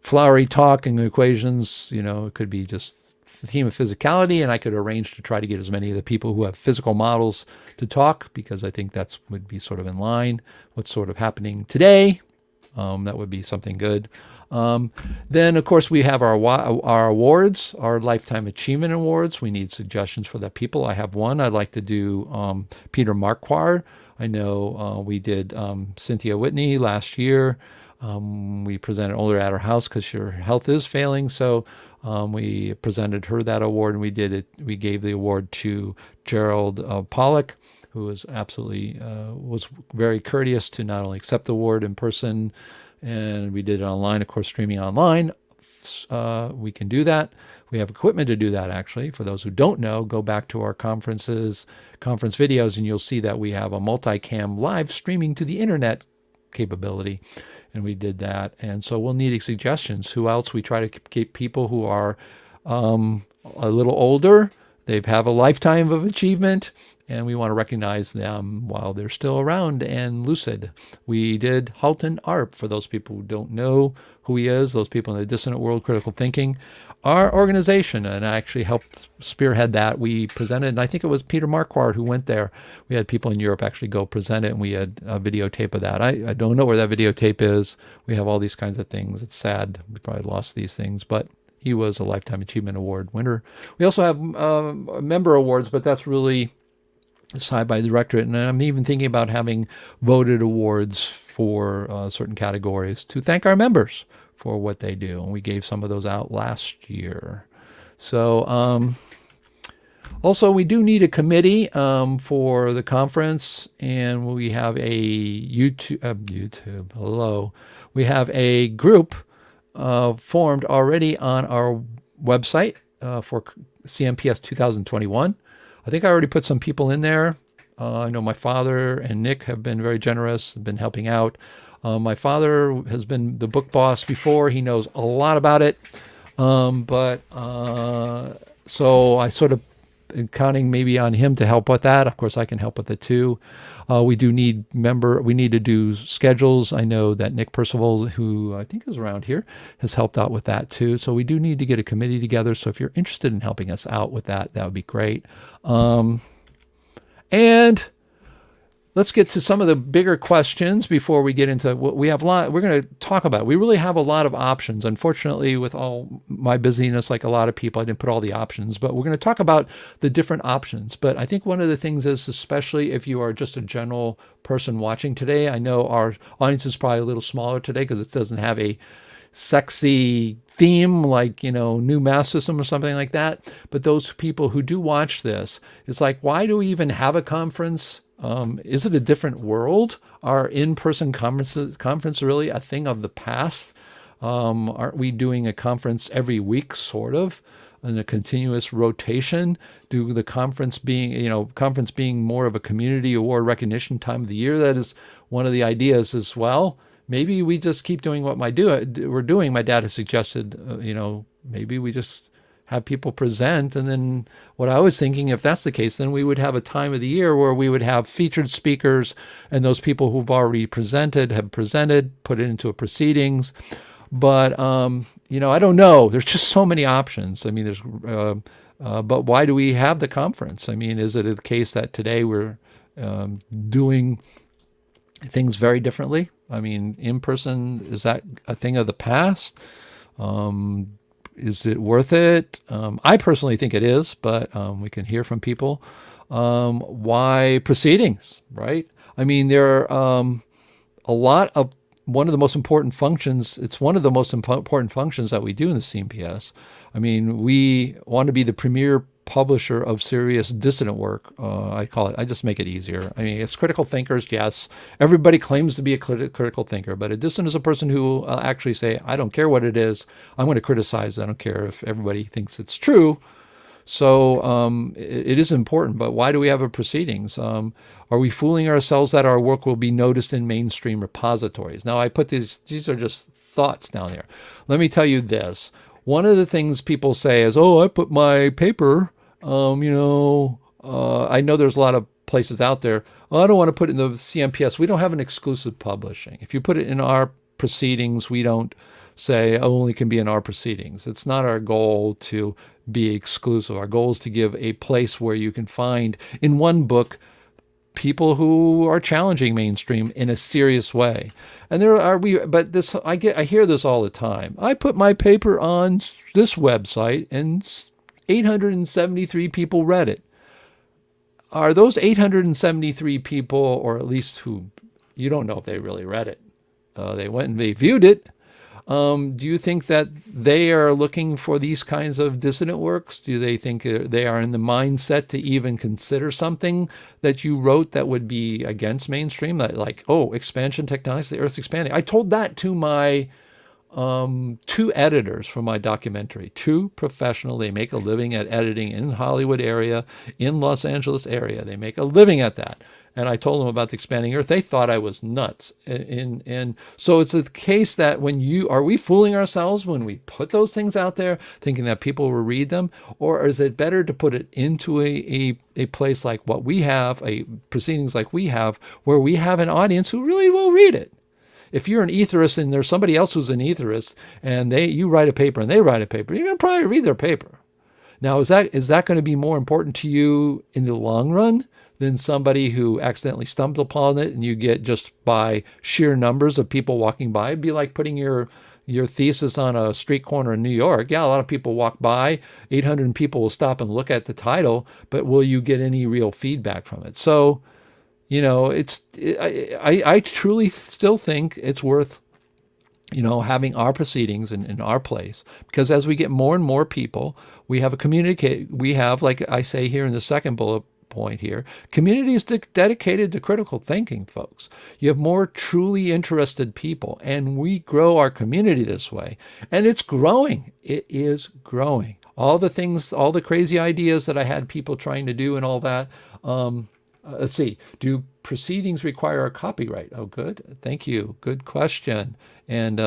flowery talk and equations. It could be just the theme of physicality, and I could arrange to try to get as many of the people who have physical models to talk, because I think that would be sort of in line what's sort of happening today. That would be something good. Then, of course, we have our awards, our Lifetime Achievement Awards. We need suggestions for that people. I have one. I'd like to do Peter Marquardt. I know we did Cynthia Whitney last year. We presented Older at her house because her health is failing. So we presented her that award, and we gave the award to Gerald Pollack, who was absolutely was very courteous to not only accept the award in person, and we did it online, of course, streaming online. We can do that. We have equipment to do that, actually. For those who don't know, go back to our conference videos, and you'll see that we have a multicam live streaming to the internet capability. And we did that. And so we'll need suggestions. Who else? We try to keep people who are a little older. They have a lifetime of achievement, and we want to recognize them while they're still around and lucid. We did Halton Arp, for those people who don't know who he is, those people in the Dissonant World Critical Thinking. Our organization, and I actually helped spearhead that, we presented, and I think it was Peter Marquardt who went there. We had people in Europe actually go present it, and we had a videotape of that. I don't know where that videotape is. We have all these kinds of things. It's sad. We probably lost these things, but he was a Lifetime Achievement Award winner. We also have member awards, but that's really decided by the directorate, and I'm even thinking about having voted awards for certain categories to thank our members for what they do. And we gave some of those out last year. So also, we do need a committee for the conference, and we have a YouTube. Hello, we have a group formed already on our website for CNPS 2021. I think I already put some people in there. I know my father and Nick have been very generous, have been helping out. My father has been the book boss before. He knows a lot about it. So I sort of counting maybe on him to help with that. Of course, I can help with it too. We need to do schedules. I know that Nick Percival, who I think is around here, has helped out with that too. So we do need to get a committee together. So if you're interested in helping us out with that, that would be great. And let's get to some of the bigger questions before we get into what we have. We're going to talk about. We really have a lot of options. Unfortunately, with all my busyness, like a lot of people, I didn't put all the options, but we're going to talk about the different options. But I think one of the things is, especially if you are just a general person watching today, I know our audience is probably a little smaller today because it doesn't have a sexy theme like, new math system or something like that. But those people who do watch this, it's like, why do we even have a conference? Is it a different world? Are in-person conference really a thing of the past? Aren't we doing a conference every week, sort of, in a continuous rotation? Do the conference being more of a community award recognition time of the year? That is one of the ideas as well. Maybe we just keep doing what we're doing. My dad has suggested, maybe we just have people present. And then what I was thinking, if that's the case, then we would have a time of the year where we would have featured speakers, and those people who've already have presented, put it into a proceedings. But, I don't know. There's just so many options. I mean, but why do we have the conference? I mean, is it a case that today we're doing things very differently? I mean, in person, is that a thing of the past? Is it worth it? I personally think it is, but we can hear from people. Why proceedings, right? I mean, there are one of the most important functions. It's one of the most important functions that we do in the CNPS. I mean, we want to be the premier publisher of serious dissident work. I call it, I just make it easier. I mean, it's critical thinkers, yes. Everybody claims to be a critical thinker, but a dissident is a person who will actually say, I don't care what it is. I'm going to criticize. I don't care if everybody thinks it's true. So it is important, but why do we have a proceedings? Are we fooling ourselves that our work will be noticed in mainstream repositories? Now, I put these are just thoughts down there. Let me tell you this. One of the things people say is, I put my paper, I know there's a lot of places out there. I don't want to put it in the CNPS. We don't have an exclusive publishing. If you put it in our proceedings, we don't say only can be in our proceedings. It's not our goal to be exclusive. Our goal is to give a place where you can find in one book people who are challenging mainstream in a serious way. And I hear this all the time. I put my paper on this website and 873 people read it. Are those 873 people, or at least who, you don't know if they really read it. They went and they viewed it. Do you think that they are looking for these kinds of dissident works? Do they think they are in the mindset to even consider something that you wrote that would be against mainstream? That expansion tectonics, the Earth's expanding. I told that to my 2 editors for my documentary, 2 professional. They make a living at editing in Hollywood area, in Los Angeles area. They make a living at that. And I told them about the expanding Earth. They thought I was nuts. And so it's the case that are we fooling ourselves when we put those things out there, thinking that people will read them? Or is it better to put it into a place like what we have, a proceedings like we have, where we have an audience who really will read it? If you're an etherist and there's somebody else who's an etherist, and you write a paper and they write a paper, you're going to probably read their paper. Now, is that going to be more important to you in the long run than somebody who accidentally stumbled upon it and you get just by sheer numbers of people walking by? It'd be like putting your thesis on a street corner in New York. Yeah, a lot of people walk by. 800 people will stop and look at the title, but will you get any real feedback from it? So, I truly still think it's worth having our proceedings in our place, because as we get more and more people, we have we have, like I say here in the second bullet point here, communities dedicated to critical thinking, folks. You have more truly interested people, and we grow our community this way, and it's growing. It is growing. All the things, all the crazy ideas that I had people trying to do and all that. Let's see. Do proceedings require a copyright? Oh, good. Thank you. Good question. And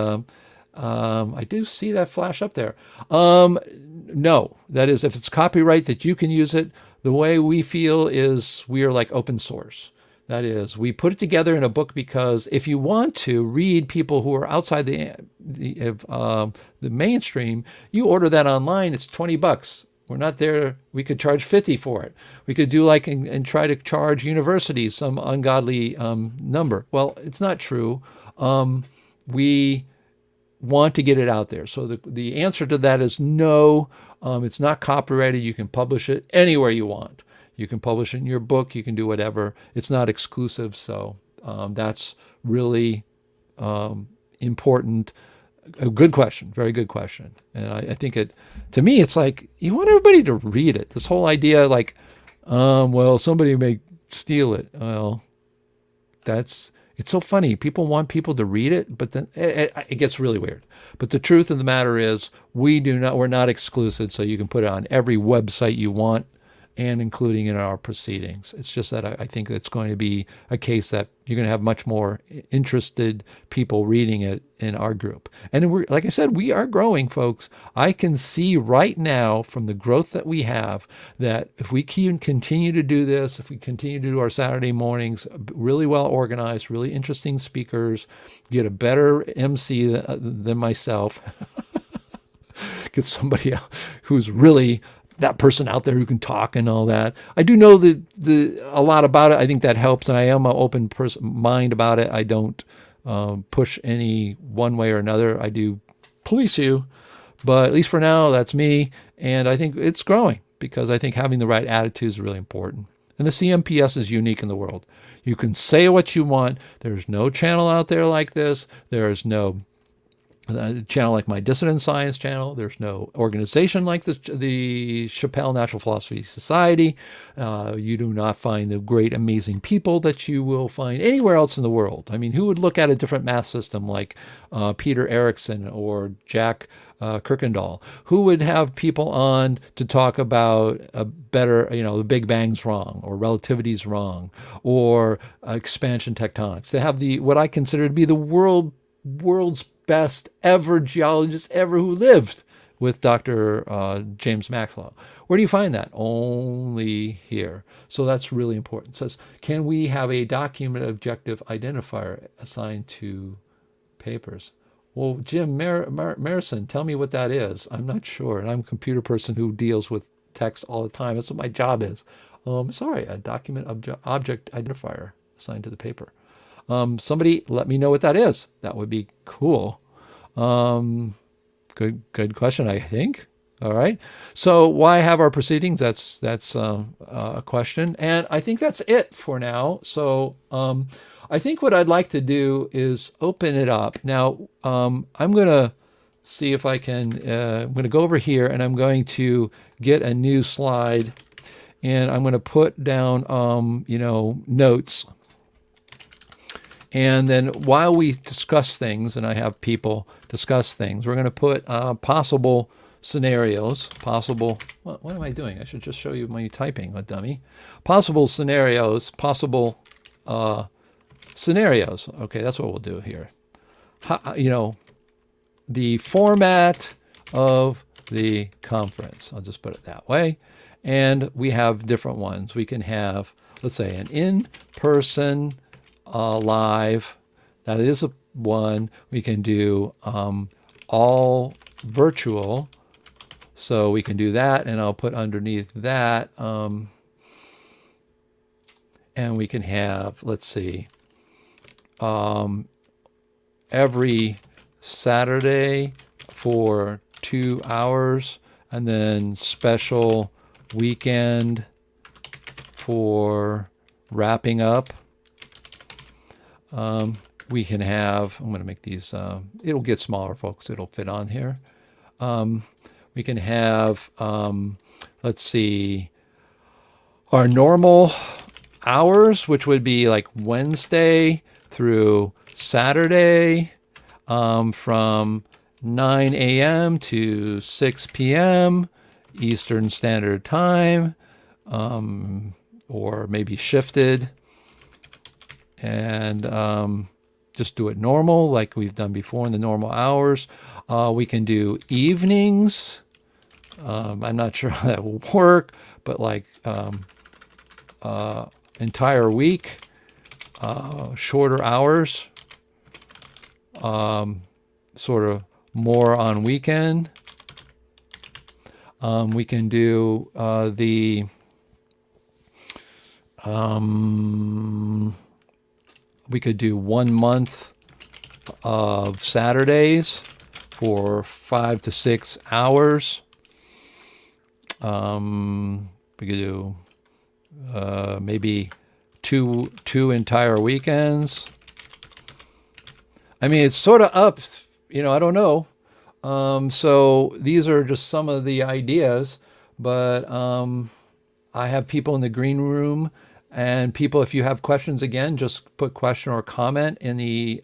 I do see that flash up there. No, that is, if it's copyright that you can use it, the way we feel is we are like open source. That is, we put it together in a book because if you want to read people who are outside the mainstream, you order that online. It's $20. We're not there. We could charge 50 for it. We could do like and try to charge universities some ungodly number. Well, it's not true. We want to get it out there. So the answer to that is no. It's not copyrighted. You can publish it anywhere you want. You can publish it in your book. You can do whatever. It's not exclusive. So that's really important. A good question. Very good question. And I think to me, it's like you want everybody to read it. This whole idea like, well, somebody may steal it. Well, it's so funny. People want people to read it, but then it gets really weird. But the truth of the matter is we're not exclusive, so you can put it on every website you want and including in our proceedings. It's just that I think it's going to be a case that you're going to have much more interested people reading it in our group. And like I said, we are growing, folks. I can see right now from the growth that we have that if we can continue to do this, if we continue to do our Saturday mornings, really well organized, really interesting speakers, get a better MC than myself, get somebody else who's really that person out there who can talk and all that. I do know a lot about it. I think that helps, and I am an open mind about it. I don't push any one way or another. I do police you, but at least for now, that's me. And I think it's growing because I think having the right attitude is really important. And the CNPS is unique in the world. You can say what you want. There's no channel out there like this. There is no channel like my Dissident Science channel. There's no organization like the Chappelle Natural Philosophy Society. You do not find the great, amazing people that you will find anywhere else in the world. I mean, who would look at a different math system like Peter Erickson or Jack Kirkendall? Who would have people on to talk about a better, the Big Bang's wrong, or relativity's wrong, or expansion tectonics? They have what I consider to be the world's best ever geologist ever who lived with Dr. James Maxwell. Where do you find that? Only here. So that's really important. It says, can we have a document objective identifier assigned to papers? Well, Jim Marison, tell me what that is. I'm not sure. And I'm a computer person who deals with text all the time. That's what my job is. Sorry, a document object identifier assigned to the paper. Somebody let me know what that is. That would be cool. Good question, I think. All right. So why have our proceedings? That's a question. And I think that's it for now. So I think what I'd like to do is open it up. Now, I'm going to see if I can, I'm going to go over here and I'm going to get a new slide and I'm going to put down, notes. And then while we discuss things, and I have people discuss things, we're going to put possible scenarios, what am I doing? I should just show you my typing, a dummy. Possible scenarios. Okay, that's what we'll do here. The format of the conference. I'll just put it that way. And we have different ones. We can have, let's say, an in-person live. That is one. We can do all virtual. So we can do that, and I'll put underneath that. And we can have, let's see, every Saturday for 2 hours, and then special weekend for wrapping up. we can have, I'm going to make these, it'll get smaller, folks. It'll fit on here. We can have, let's see, our normal hours, which would be like Wednesday through Saturday, from 9 a.m. to 6 p.m. Eastern Standard Time, or maybe shifted, and just do it normal like we've done before in the normal hours. We can do evenings. I'm not sure how that will work, but like entire week, shorter hours, sort of more on weekend. We can do we could do 1 month of Saturdays for 5 to 6 hours. We could do maybe two entire weekends. I mean, it's sort of up, I don't know. So these are just some of the ideas, but I have people in the green room, and people, if you have questions, again, just put question or comment in the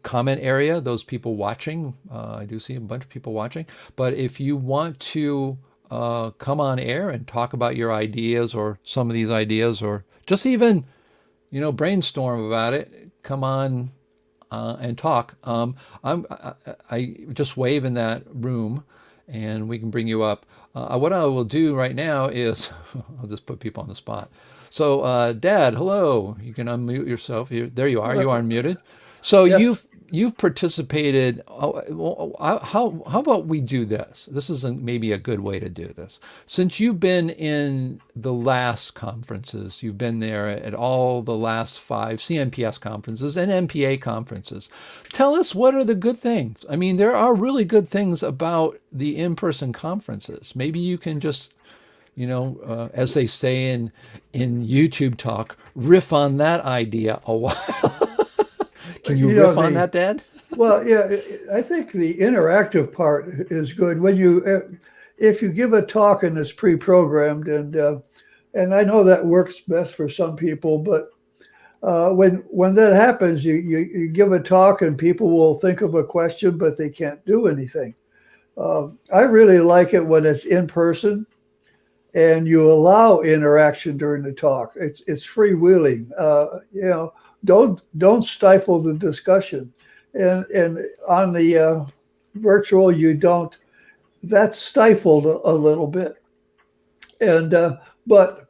comment area. Those people watching, I do see a bunch of people watching, but if you want to come on air and talk about your ideas or some of these ideas, or just even, brainstorm about it, come on and talk. I just wave in that room and we can bring you up. What I will do right now is, I'll just put people on the spot. So, Dad, hello. You can unmute yourself. There you are. You are unmuted. So Yes. you've participated. How about we do this? This is maybe a good way to do this. Since you've been in the last conferences, you've been there at all the last 5 CNPS conferences and MPA conferences. Tell us, what are the good things? I mean, there are really good things about the in-person conferences. Maybe you can just, as they say in YouTube talk, riff on that idea a while. Can you riff on that, Dad? Well, yeah, I think the interactive part is good. When if you give a talk and it's pre-programmed, and I know that works best for some people, but when that happens, you give a talk and people will think of a question, but they can't do anything. I really like it when it's in person and you allow interaction during the talk. It's freewheeling. Don't stifle the discussion. And on the virtual, you don't. That's stifled a little bit. And but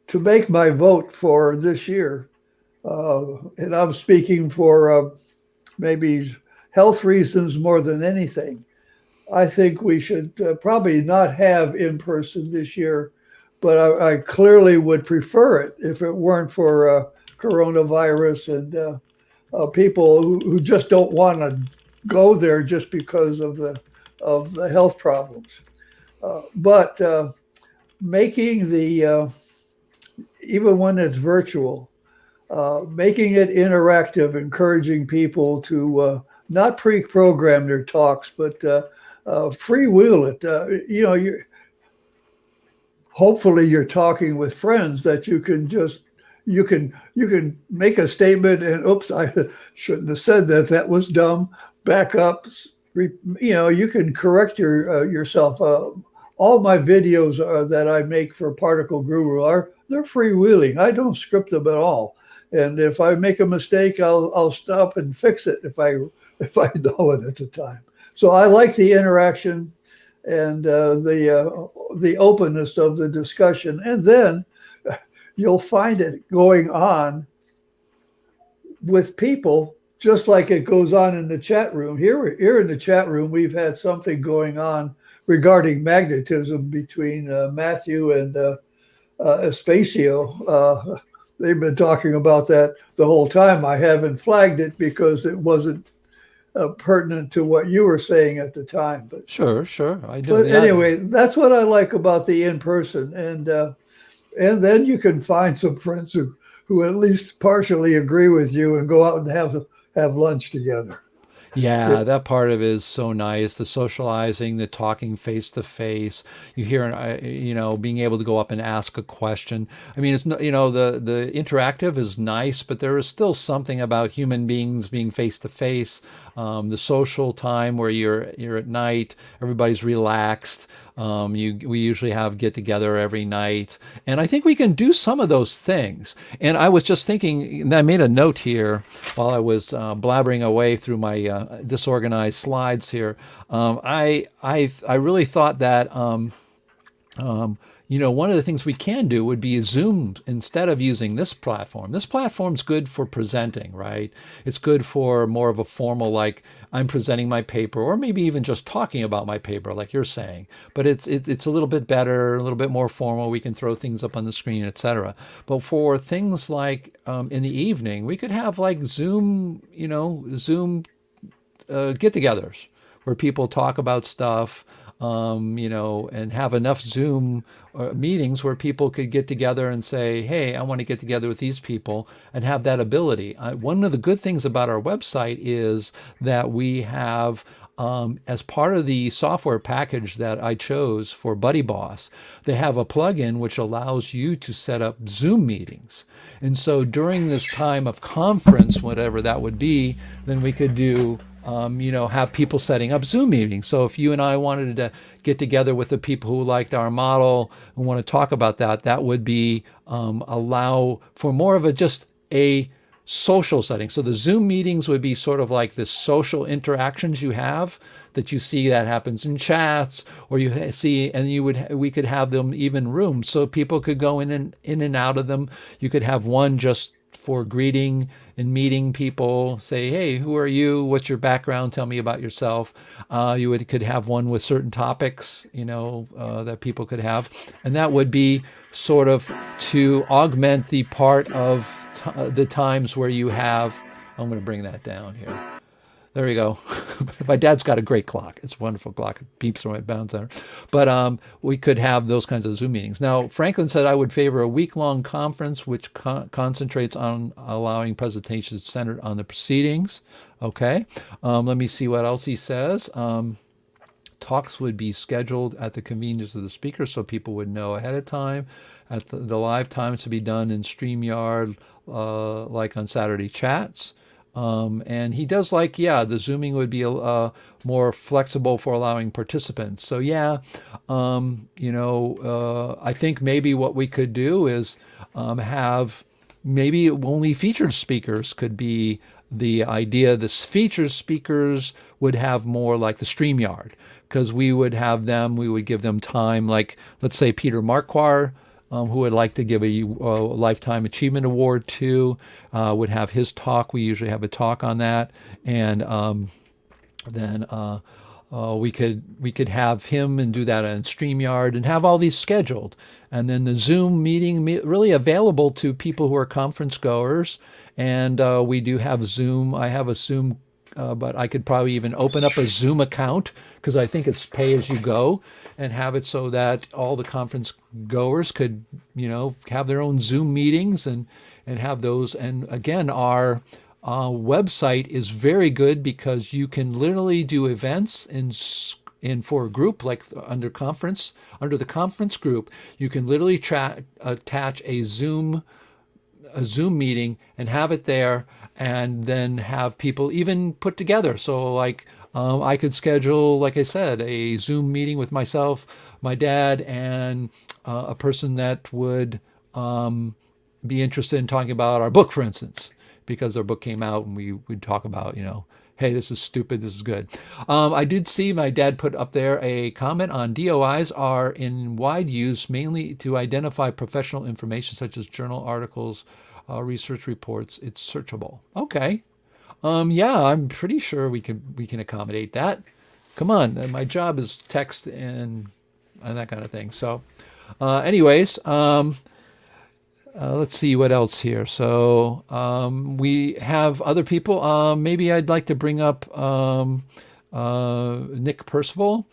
to make my vote for this year, and I'm speaking for maybe health reasons more than anything, I think we should probably not have in person this year, but I clearly would prefer it if it weren't for coronavirus and people who just don't want to go there just because of the health problems. But making the even when it's virtual, making it interactive, encouraging people to not pre-program their talks, but freewheel it. Hopefully you're talking with friends that you can make a statement and oops, I shouldn't have said that. That was dumb. Back up. You can correct yourself. All my videos that I make for Particle Guru they're freewheeling. I don't script them at all. And if I make a mistake, I'll stop and fix it if I know it at the time. So I like the interaction and the openness of the discussion, and then you'll find it going on with people just like it goes on in the chat room. Here in the chat room, we've had something going on regarding magnetism between Matthew and Espacio. They've been talking about that the whole time. I haven't flagged it because it wasn't pertinent to what you were saying at the time. But Sure, I do. but anyway, that's what I like about the in-person, and then you can find some friends who at least partially agree with you and go out and have lunch together. Yeah, that part of it is so nice. The socializing, the talking face to face. You hear, being able to go up and ask a question. I mean, it's the interactive is nice, but there is still something about human beings being face to face. The social time where you're at night, everybody's relaxed. We usually have get together every night, and I think we can do some of those things. And I was just thinking, and I made a note here while I was blabbering away through my disorganized slides here. I really thought that one of the things we can do would be Zoom instead of using this platform. This platform's good for presenting, right? It's good for more of a formal, like I'm presenting my paper, or maybe even just talking about my paper, like you're saying. But it's a little bit better, a little bit more formal. We can throw things up on the screen, etc. But for things like in the evening, we could have like Zoom get-togethers where people talk about stuff. And have enough Zoom meetings where people could get together and say, hey, I want to get together with these people, and have that ability. One of the good things about our website is that we have, as part of the software package that I chose for Buddy Boss, they have a plugin which allows you to set up Zoom meetings. And so during this time of conference, whatever that would be, then we could do have people setting up Zoom meetings. So if you and I wanted to get together with the people who liked our model and want to talk about that, that would be allow for more of just a social setting. So the Zoom meetings would be sort of like the social interactions you have that you see that happens in chats, or you see, and we could have them even rooms so people could go in and out of them. You could have one just for greeting and meeting people, say, hey, who are you? What's your background? Tell me about yourself. Could have one with certain topics, that people could have. And that would be sort of to augment the part of the times where you have, I'm going to bring that down here. There we go. My dad's got a great clock. It's a wonderful clock. It beeps when it bounces there. But we could have those kinds of Zoom meetings. Now, Franklin said I would favor a week-long conference which concentrates on allowing presentations centered on the proceedings. Okay. Let me see what else he says. Talks would be scheduled at the convenience of the speaker so people would know ahead of time. At the live times to be done in StreamYard, like on Saturday chats. And he does like, the Zooming would be more flexible for allowing participants. So I think maybe what we could do is have maybe only featured speakers could be the idea. The featured speakers would have more like the StreamYard, because we would give them time, like let's say Peter Marquardt, who would like to give a Lifetime Achievement Award to, would have his talk. We usually have a talk on that. And then we could have him and do that on StreamYard and have all these scheduled. And then the Zoom meeting really available to people who are conference goers. And we do have Zoom. I have a Zoom, but I could probably even open up a Zoom account, because I think it's pay as you go, and have it so that all the conference goers could, have their own Zoom meetings and have those. And again, our website is very good because you can literally do events in for a group, like under the conference group, you can literally attach a Zoom meeting and have it there, and then have people even put together. So like I could schedule, like I said, a Zoom meeting with myself, my dad, and a person that would be interested in talking about our book, for instance, because our book came out, and we would talk about, hey, this is stupid, this is good. I did see my dad put up there a comment on DOIs are in wide use mainly to identify professional information such as journal articles, research reports. It's searchable. Okay. I'm pretty sure we can accommodate that. Come on, my job is text and that kind of thing. So, anyways, let's see what else here. So we have other people. Maybe I'd like to bring up Nick Percival.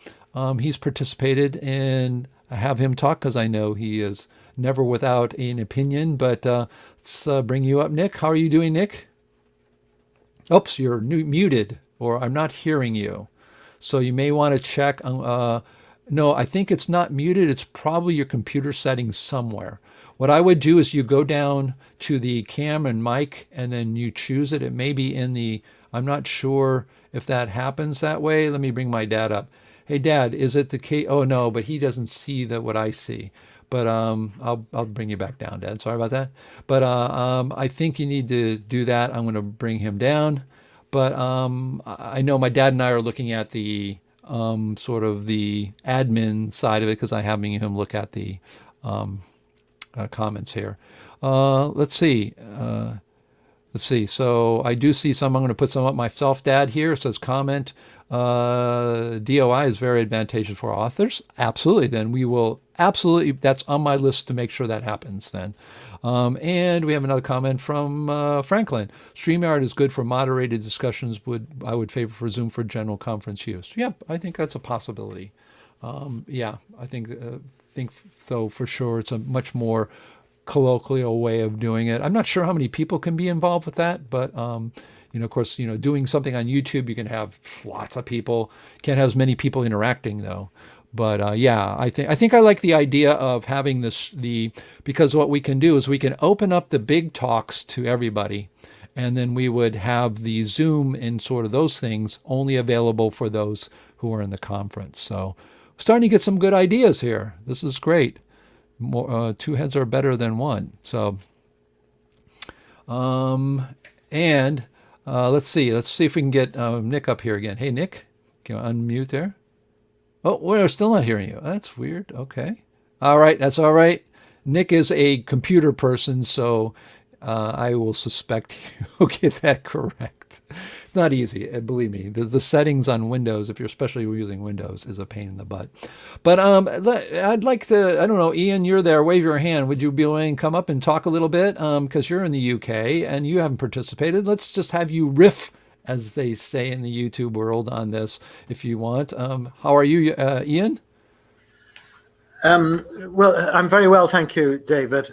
He's participated in have him talk because I know he is never without an opinion. But let's bring you up, Nick. How are you doing, Nick? Oops, you're muted, or I'm not hearing you. So you may want to check. No, I think it's not muted. It's probably your computer settings somewhere. What I would do is you go down to the cam and mic, and then you choose it. It may be in the, I'm not sure if that happens that way. Let me bring my dad up. Hey, Dad, is it the case? Oh, no, but he doesn't see what I see. But I'll bring you back down, Dad. Sorry about that. But I think you need to do that. I'm going to bring him down. But I know my dad and I are looking at the sort of the admin side of it, because I have him look at the comments here. Let's see. So I do see some. I'm going to put some up myself. Dad here says comment. DOI is very advantageous for authors. Absolutely. Then we will absolutely. That's on my list to make sure that happens then. And we have another comment from Franklin. StreamYard is good for moderated discussions. I would favor for Zoom for general conference use. Yep, I think that's a possibility. Yeah, I think so for sure. It's a much more colloquial way of doing it. I'm not sure how many people can be involved with that, but of course, doing something on YouTube, you can have lots of people. Can't have as many people interacting though. But yeah, I think I like the idea of having because what we can do is we can open up the big talks to everybody, and then we would have the Zoom and sort of those things only available for those who are in the conference. So starting to get some good ideas here. This is great. More, two heads are better than one. So, and let's see if we can get Nick up here again. Hey, Nick, can you unmute there? Oh, we're still not hearing you. That's weird. Okay. All right. That's all right. Nick is a computer person, so I will suspect he'll get that correct. It's not easy. Believe me. The settings on Windows, if you're especially using Windows, is a pain in the butt. But I'd like to, I don't know, Ian, you're there. Wave your hand. Would you be willing to come up and talk a little bit? Because you're in the UK and you haven't participated. Let's just have you riff, as they say in the YouTube world, on this, if you want. How are you, Ian? Well, I'm very well, thank you, David.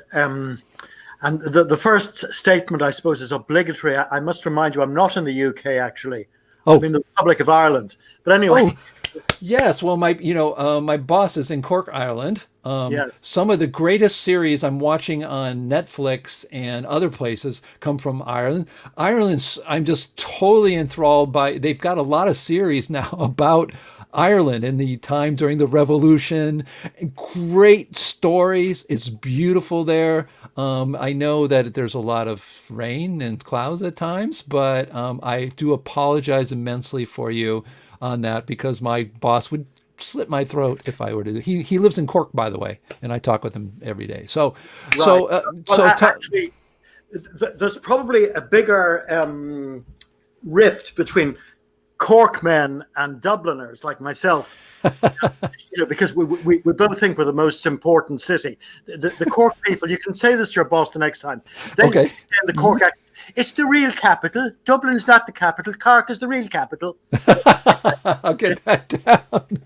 And the first statement, I suppose, is obligatory. I must remind you, I'm not in the UK, actually. Oh. I'm in the Republic of Ireland. But anyway. Oh. Yes, well, my boss is in Cork, Ireland. Yes. Some of the greatest series I'm watching on Netflix and other places come from Ireland. I'm just totally enthralled by. They've got a lot of series now about Ireland in the time during the Revolution. Great stories. It's beautiful there. I know that there's a lot of rain and clouds at times, but I do apologize immensely for you on that, because my boss would slit my throat if I were to. He lives in Cork, by the way, and I talk with him every day. So, right. Actually, there's probably a bigger rift between Cork men and Dubliners like myself, because we both think we're the most important city. The Cork people, you can say this to your boss the next time. Okay. The Cork accent. It's the real capital. Dublin's not the capital. Cork is the real capital. I'll get that down.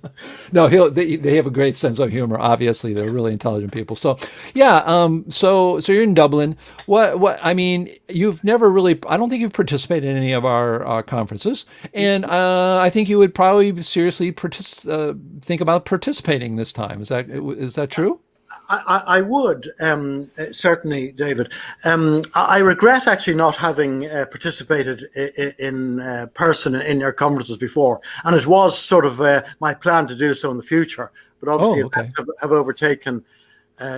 No, they have a great sense of humor. Obviously, they're really intelligent people. So, yeah. So you're in Dublin. What? I mean, you've never really. I don't think you've participated in any of our conferences, and I think you would probably seriously think about participating this time. Is that true? I would, certainly, David. I regret actually not having participated in person in your conferences before, and it was sort of my plan to do so in the future, but obviously events have overtaken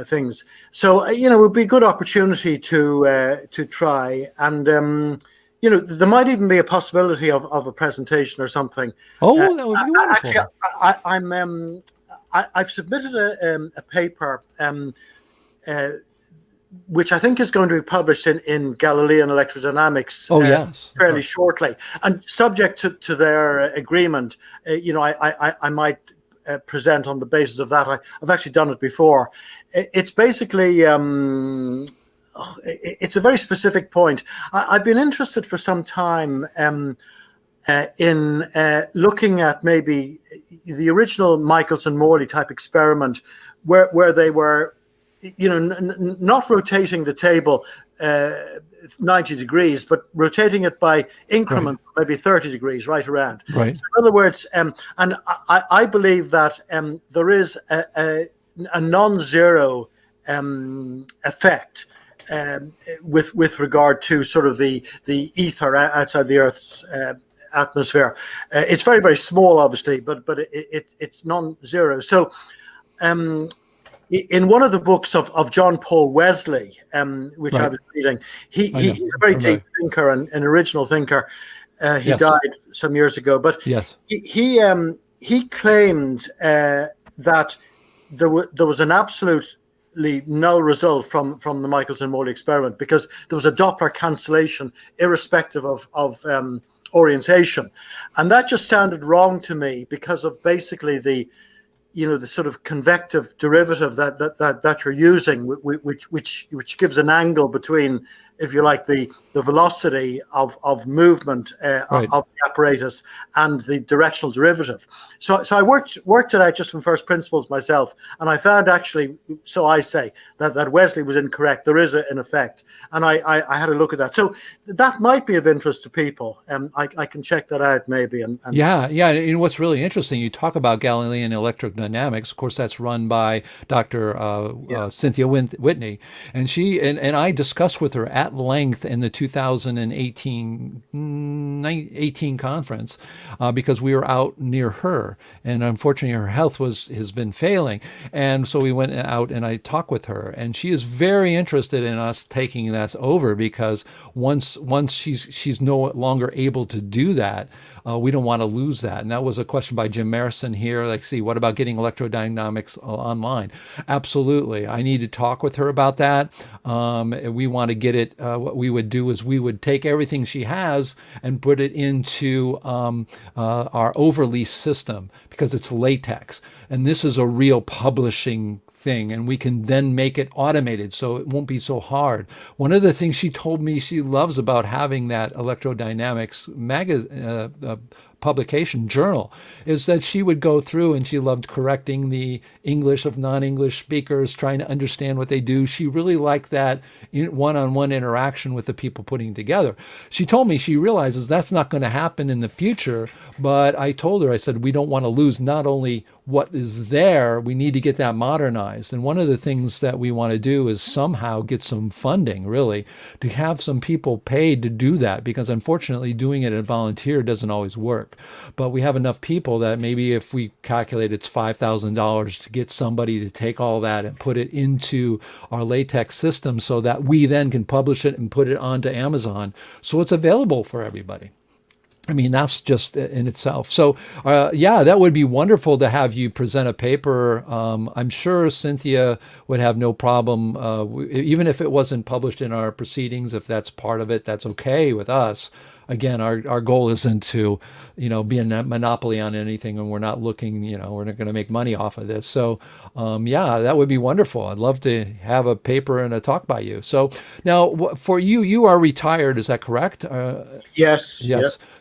things. So, it would be a good opportunity to try, and there might even be a possibility of a presentation or something. Oh, that would be wonderful. Actually, I've submitted a paper which I think is going to be published in Galilean Electrodynamics fairly shortly. And subject to their agreement, I might present on the basis of that. I've actually done it before. It's basically... it's a very specific point. I've been interested for some time in looking at maybe the original Michelson-Morley type experiment, where they were, not rotating the table 90 degrees, but rotating it by increment, maybe 30 degrees, right around. Right. So in other words, and I believe that there is a non-zero effect with regard to sort of the ether outside the Earth's atmosphere. It's very, very small, obviously, but it's non-zero. So in one of the books of John Paul Wesley, which I was reading, he's a very deep thinker and an original thinker. He died some years ago, but he claimed that there was an absolutely null result from the Michelson-Morley experiment, because there was a Doppler cancellation irrespective of orientation, and that just sounded wrong to me because of basically the sort of convective derivative that you're using, which gives an angle between, if you like, the velocity of movement of the apparatus and the directional derivative. So I worked it out just from first principles myself, and I found actually, so I say, that Wesley was incorrect. There is an effect, and I had a look at that. So that might be of interest to people. I can check that out maybe. And yeah. And what's really interesting, you talk about Galilean electrodynamics. Of course, that's run by Dr. Cynthia Whitney, and she and I discussed with her at length in the 2018 conference because we were out near her, and unfortunately her health has been failing, and so we went out and I talked with her, and she is very interested in us taking that over, because once she's no longer able to do that, we don't want to lose that. And that was a question by Jim Marison here. Like, see, what about getting electrodynamics online? Absolutely. I need to talk with her about that. We want to get it. What we would do is we would take everything she has and put it into our overlease system, because it's latex. And this is a real publishing thing, and we can then make it automated so it won't be so hard. One of the things she told me she loves about having that electrodynamics publication journal is that she would go through and she loved correcting the English of non-English speakers, trying to understand what they do. She really liked that one-on-one interaction with the people putting together. She told me she realizes that's not going to happen in the future, but I told her, I said, we don't want to lose not only what is there, we need to get that modernized. And one of the things that we want to do is somehow get some funding, really, to have some people paid to do that, because unfortunately doing it as volunteer doesn't always work. But we have enough people that maybe if we calculate it's $5,000 to get somebody to take all that and put it into our latex system so that we then can publish it and put it onto Amazon so it's available for everybody. I mean, that's just in itself. So, that would be wonderful to have you present a paper. I'm sure Cynthia would have no problem, even if it wasn't published in our proceedings. If that's part of it, that's okay with us. Again, our goal isn't to, be a monopoly on anything, and we're not looking, we're not going to make money off of this. So, that would be wonderful. I'd love to have a paper and a talk by you. So now for you, you are retired. Is that correct? Yes.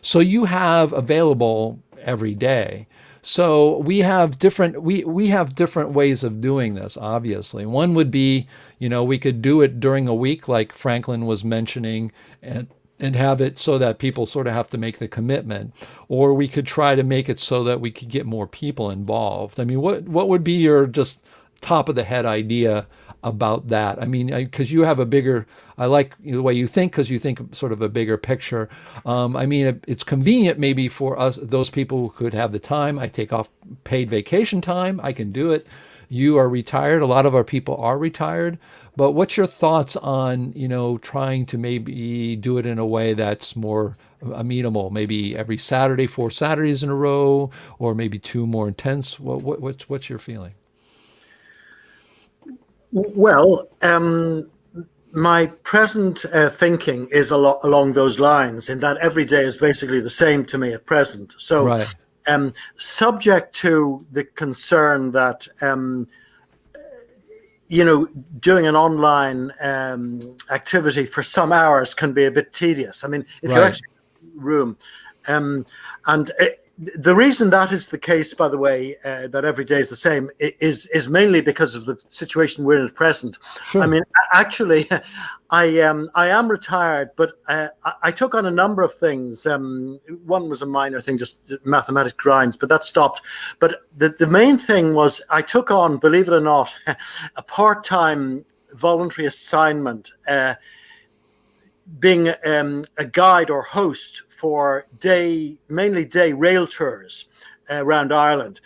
So you have available every day. So we have different ways of doing this, obviously. One would be, we could do it during a week, like Franklin was mentioning, and have it so that people sort of have to make the commitment. Or we could try to make it so that we could get more people involved. I mean, what would be your just top of the head idea about that? I mean, because you have a bigger, I like the way you think, because you think sort of a bigger picture. I mean, it's convenient maybe for us, those people who could have the time. I take off paid vacation time. I can do it. You are retired. A lot of our people are retired. But what's your thoughts on, trying to maybe do it in a way that's more amenable? Maybe every Saturday, 4 Saturdays in a row, or maybe 2 more intense. What's your feeling? Well, my present thinking is along those lines, in that every day is basically the same to me at present. So, right. Subject to the concern that, doing an online activity for some hours can be a bit tedious. I mean, if you're actually in the room, and The reason that is the case, by the way, that every day is the same, is mainly because of the situation we're in at present. Sure. I mean, actually, I am retired, but I took on a number of things. One was a minor thing, just mathematics grinds, but that stopped. But the main thing was I took on, believe it or not, a part-time voluntary assignment, being a guide or host for mainly day rail tours around Ireland,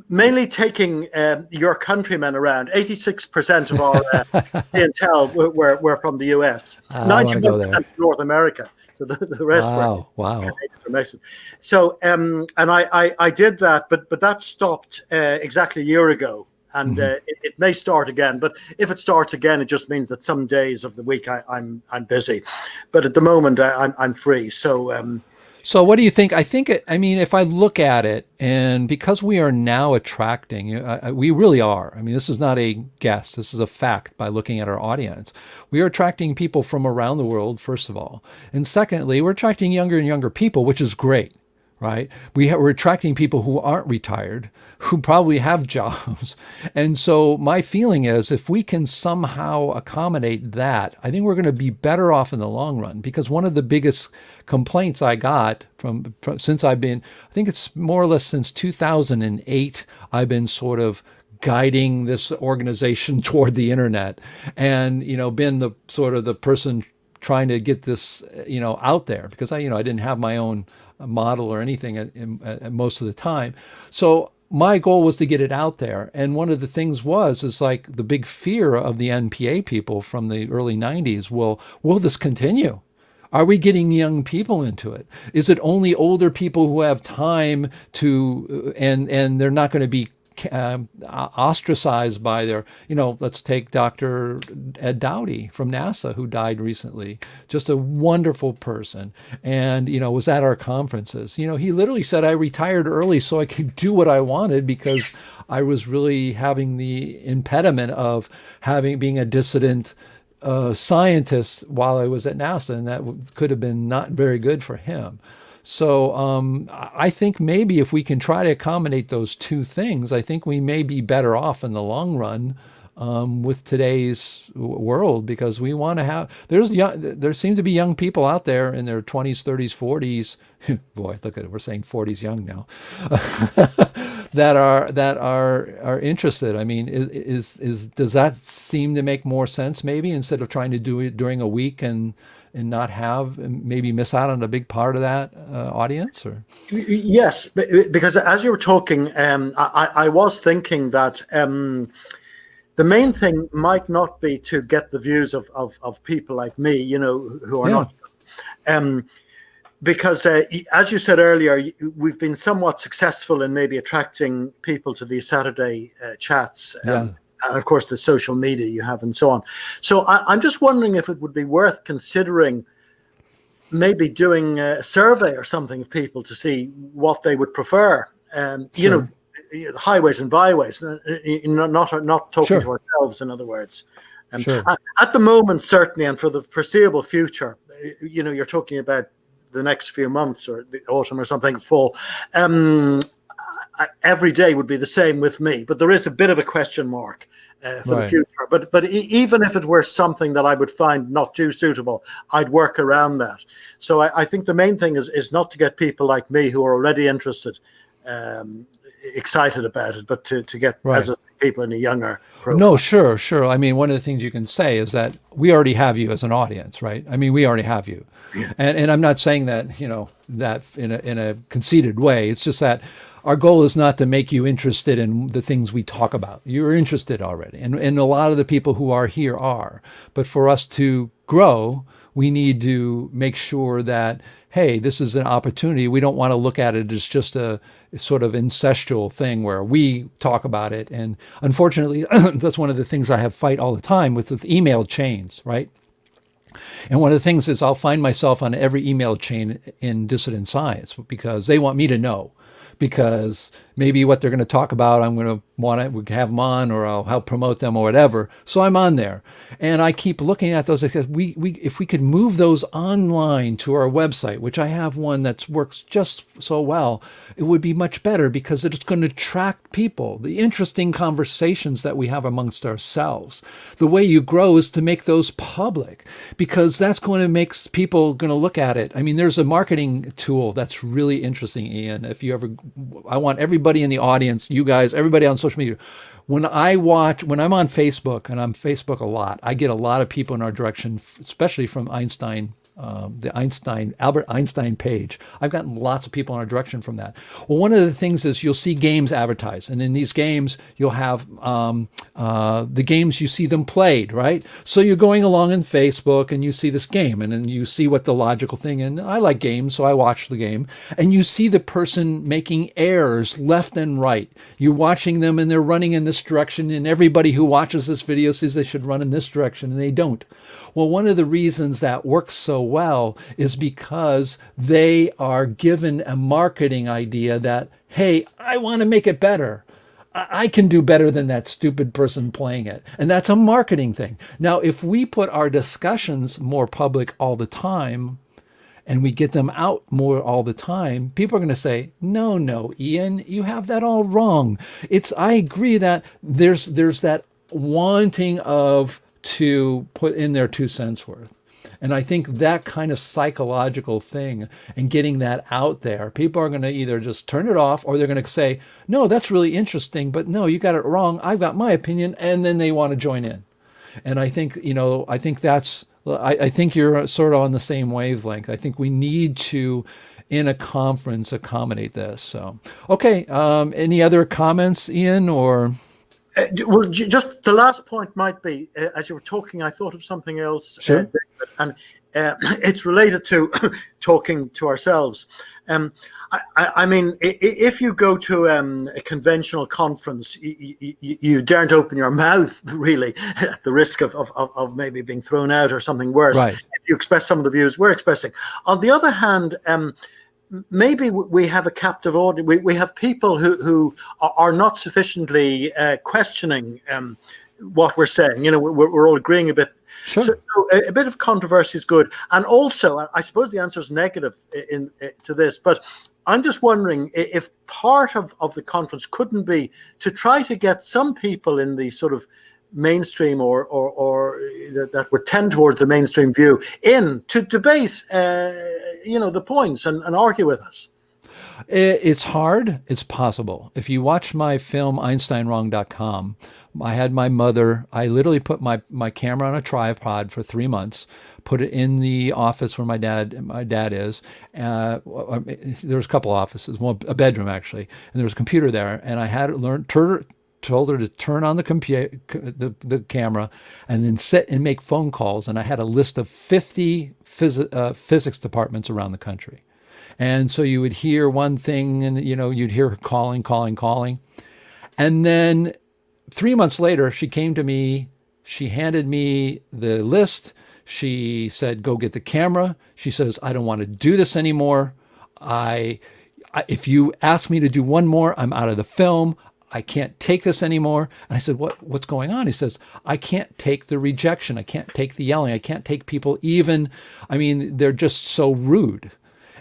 mainly taking your countrymen around. 86% of our clientele were from the US, 91% North America. So the rest were Canadians or Mexicans. So and I did that, but that stopped exactly a year ago. And it may start again, but if it starts again, it just means that some days of the week I'm busy, but at the moment I'm free. So so what do you think? I mean, if I look at it, and because we are now attracting, we really are. I mean, this is not a guess. This is a fact by looking at our audience. We are attracting people from around the world, first of all, and secondly, we're attracting younger and younger people, which is great. Right? We're attracting people who aren't retired, who probably have jobs. And so my feeling is if we can somehow accommodate that, I think we're going to be better off in the long run, because one of the biggest complaints I got from since I've been, I think it's more or less since 2008, I've been sort of guiding this organization toward the internet and, been the sort of the person trying to get this, out there, because I didn't have my own model or anything at most of the time. So my goal was to get it out there. And one of the things is like the big fear of the NPA people from the early 90s, will this continue? Are we getting young people into it? Is it only older people who have time to, and they're not going to be ostracized by their, let's take Dr. Ed Dowdy from NASA, who died recently, just a wonderful person, and, was at our conferences. He literally said, I retired early so I could do what I wanted, because I was really having the impediment of being a dissident scientist while I was at NASA, and that could have been not very good for him. So I think maybe if we can try to accommodate those two things, I think we may be better off in the long run with today's world, because we want to have, there seem to be young people out there in their 20s, 30s, 40s. Boy, look at it, we're saying 40s young now. that are interested. I mean, does that seem to make more sense, maybe, instead of trying to do it during a week and not have, maybe miss out on a big part of that audience? Or yes, because as you were talking, I was thinking that the main thing might not be to get the views of people like me, who are not, because as you said earlier, we've been somewhat successful in maybe attracting people to these Saturday chats. And of course, the social media you have and so on. So I'm just wondering if it would be worth considering maybe doing a survey or something of people to see what they would prefer. Highways and byways, not talking to ourselves, in other words. At the moment, certainly, and for the foreseeable future, you're talking about the next few months or the autumn or something, fall. Every day would be the same with me, but there is a bit of a question mark for the future. But even if it were something that I would find not too suitable, I'd work around that. So I think the main thing is not to get people like me who are already interested excited about it, but to get as people in a younger profile. No, sure. I mean, one of the things you can say is that we already have you as an audience, right? I mean, we already have you. Yeah. And I'm not saying that, that in a conceited way. It's just that our goal is not to make you interested in the things we talk about. You're interested already. And a lot of the people who are here are. But for us to grow, we need to make sure that, hey, this is an opportunity. We don't want to look at it as just a sort of incestual thing where we talk about it. And unfortunately, that's one of the things I have fight all the time with email chains, right? And one of the things is I'll find myself on every email chain in dissident science because they want me to know. Because maybe what they're going to talk about, I'm going to want to have them on, or I'll help promote them or whatever. So I'm on there, and I keep looking at those because if we could move those online to our website, which I have one that works just so well, it would be much better because it's going to attract people. The interesting conversations that we have amongst ourselves. The way you grow is to make those public, because that's going to make people going to look at it. I mean, there's a marketing tool that's really interesting, Ian. If you ever, I want everybody in the audience, you guys, everybody on social media, when I'm on Facebook, and I'm Facebook a lot, I get a lot of people in our direction, especially from Einstein, Albert Einstein page. I've gotten lots of people in our direction from that. Well, one of the things is you'll see games advertised, and in these games, you'll have the games, you see them played, right? So you're going along in Facebook and you see this game, and then you see what the logical thing, and I like games, so I watch the game, and you see the person making errors left and right. You're watching them and they're running in this direction, and everybody who watches this video says they should run in this direction, and they don't. Well, one of the reasons that works so well is because they are given a marketing idea that, hey, I want to make it better. I can do better than that stupid person playing it. And that's a marketing thing. Now, if we put our discussions more public all the time, and we get them out more all the time, people are going to say, no, Ian, you have that all wrong. I agree that there's that wanting to put in their 2 cents worth. And I think that kind of psychological thing and getting that out there, people are going to either just turn it off, or they're going to say, no, that's really interesting, but no, you got it wrong. I've got my opinion. And then they want to join in. And I think, I think you're sort of on the same wavelength. I think we need to, in a conference, accommodate this. So, okay. Any other comments, Ian, or? Well, just the last point might be, as you were talking, I thought of something else, sure. David, and it's related to talking to ourselves. I mean, if you go to a conventional conference, you daren't open your mouth, really, at the risk of maybe being thrown out or something worse. Right. If you express some of the views we're expressing. On the other hand, maybe we have a captive audience. We have people who are not sufficiently questioning what we're saying. We're all agreeing a bit. Sure. So a bit of controversy is good. And also, I suppose the answer is negative to this, but I'm just wondering if part of the conference couldn't be to try to get some people in the sort of mainstream or that would tend towards the mainstream view in to debate the points and argue with us. It's hard. It's possible. If you watch my film EinsteinWrong.com, I had my mother, I literally put my camera on a tripod for 3 months, put it in the office where my dad is. There was a couple offices, a bedroom actually, and there was a computer there, and I had told her to turn on the camera and then sit and make phone calls. And I had a list of 50 physics departments around the country. And so you would hear one thing and, you'd hear her calling. And then 3 months later, she came to me, she handed me the list. She said, go get the camera. She says, I don't want to do this anymore. If you ask me to do one more, I'm out of the film. I can't take this anymore. And I said, what's going on? He says, I can't take the rejection. I can't take the yelling. I can't take people they're just so rude.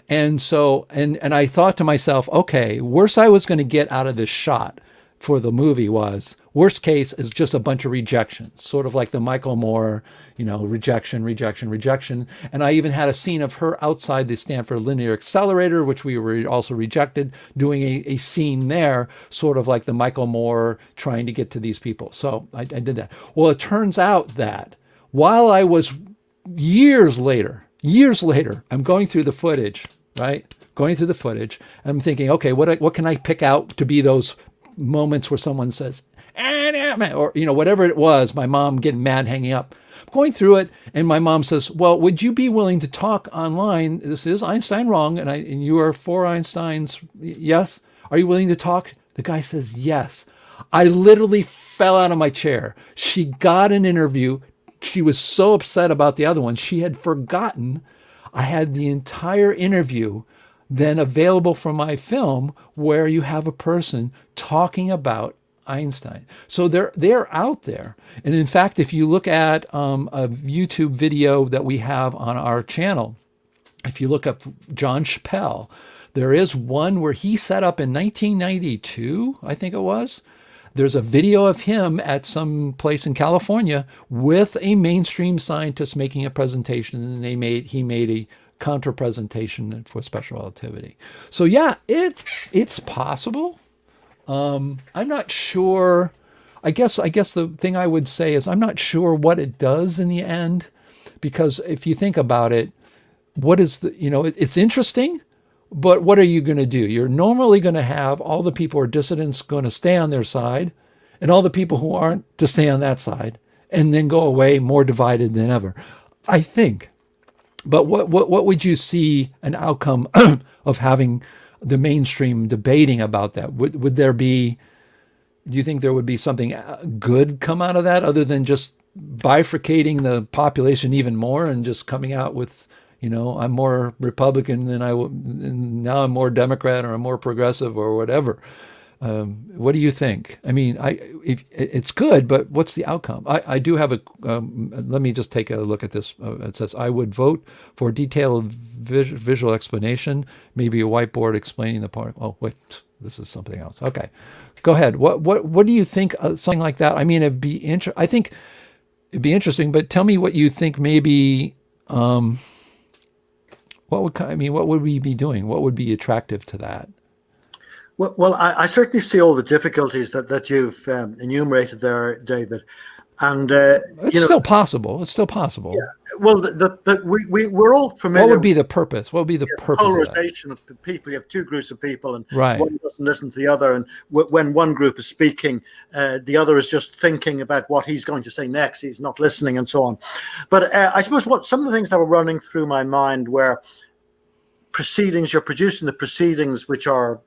And so, and I thought to myself, okay, worst I was going to get out of this shot for the movie was, worst case is just a bunch of rejections, sort of like the Michael Moore, rejection. And I even had a scene of her outside the Stanford Linear Accelerator, which we were also rejected, doing a scene there, sort of like the Michael Moore trying to get to these people. So I did that. Well, it turns out that while I was years later, I'm going through the footage, right? I'm thinking, okay, what can I pick out to be those moments where someone says, or whatever it was, my mom getting mad, hanging up. I'm going through it, and my mom says, well, would you be willing to talk online? This is Einstein Wrong, and you are for Einstein's, yes? Are you willing to talk? The guy says, yes. I literally fell out of my chair. She got an interview. She was so upset about the other one. She had forgotten I had the entire interview than available from my film, where you have a person talking about Einstein. So they're out there. And in fact, if you look at a YouTube video that we have on our channel, if you look up John Chappelle, there is one where he set up in 1992, I think it was. There's a video of him at some place in California with a mainstream scientist making a presentation, and he made a counter presentation for special relativity. So yeah, it's possible. I'm not sure. I guess the thing I would say is I'm not sure what it does in the end, because if you think about it, what is it's interesting, but what are you going to do? You're normally going to have all the people who are dissidents going to stay on their side, and all the people who aren't to stay on that side, and then go away more divided than ever, I think. But what would you see an outcome of having the mainstream debating about that? Would there be? Do you think there would be something good come out of that, other than just bifurcating the population even more and just coming out with, I'm more Republican than and now I'm more Democrat, or I'm more progressive, or whatever? What do you think? I mean, if it's good, but what's the outcome? I do have let me just take a look at this. It says, I would vote for detailed visual explanation, maybe a whiteboard explaining the part. Oh, wait, this is something else. Okay, go ahead. What do you think? Something like that. I mean, I think it'd be interesting, but tell me what you think. Maybe, what would we be doing? What would be attractive to that? Well, I certainly see all the difficulties that you've enumerated there, David, and it's still possible. It's still possible. Yeah. Well, we're all familiar. What would be the purpose? What would be the purpose? Polarization of the people. You have two groups of people, and right. One doesn't listen to the other. And when one group is speaking, the other is just thinking about what he's going to say next. He's not listening, and so on. But I suppose some of the things that were running through my mind were proceedings. You're producing the proceedings, which are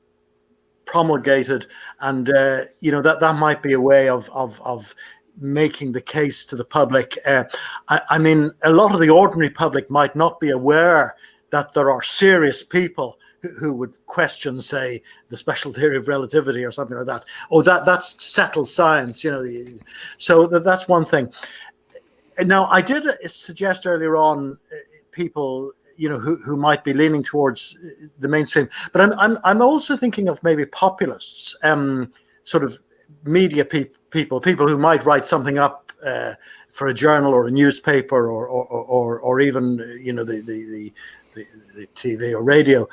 promulgated, and that might be a way of making the case to the public. I mean, a lot of the ordinary public might not be aware that there are serious people who would question, say, the special theory of relativity or something like that. Oh, that's settled science, So that's one thing. Now, I did suggest earlier on people who might be leaning towards the mainstream, but I'm also thinking of maybe populists, sort of media people who might write something up for a journal or a newspaper or even the TV or radio.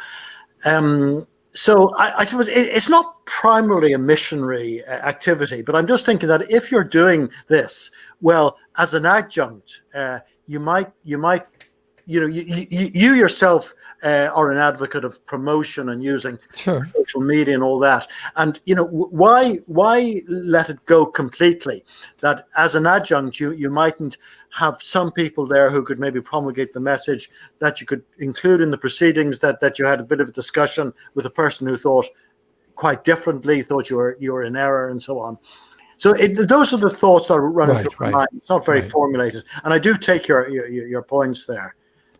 So I suppose it's not primarily a missionary activity, but I'm just thinking that if you're doing this, well, as an adjunct, you might. You yourself are an advocate of promotion and using social media and all that. And, why let it go completely? That as an adjunct, you mightn't have some people there who could maybe promulgate the message, that you could include in the proceedings, that you had a bit of a discussion with a person who thought quite differently, thought you were in error, and so on. So those are the thoughts that are running through my mind. It's not very formulated. And I do take your points there.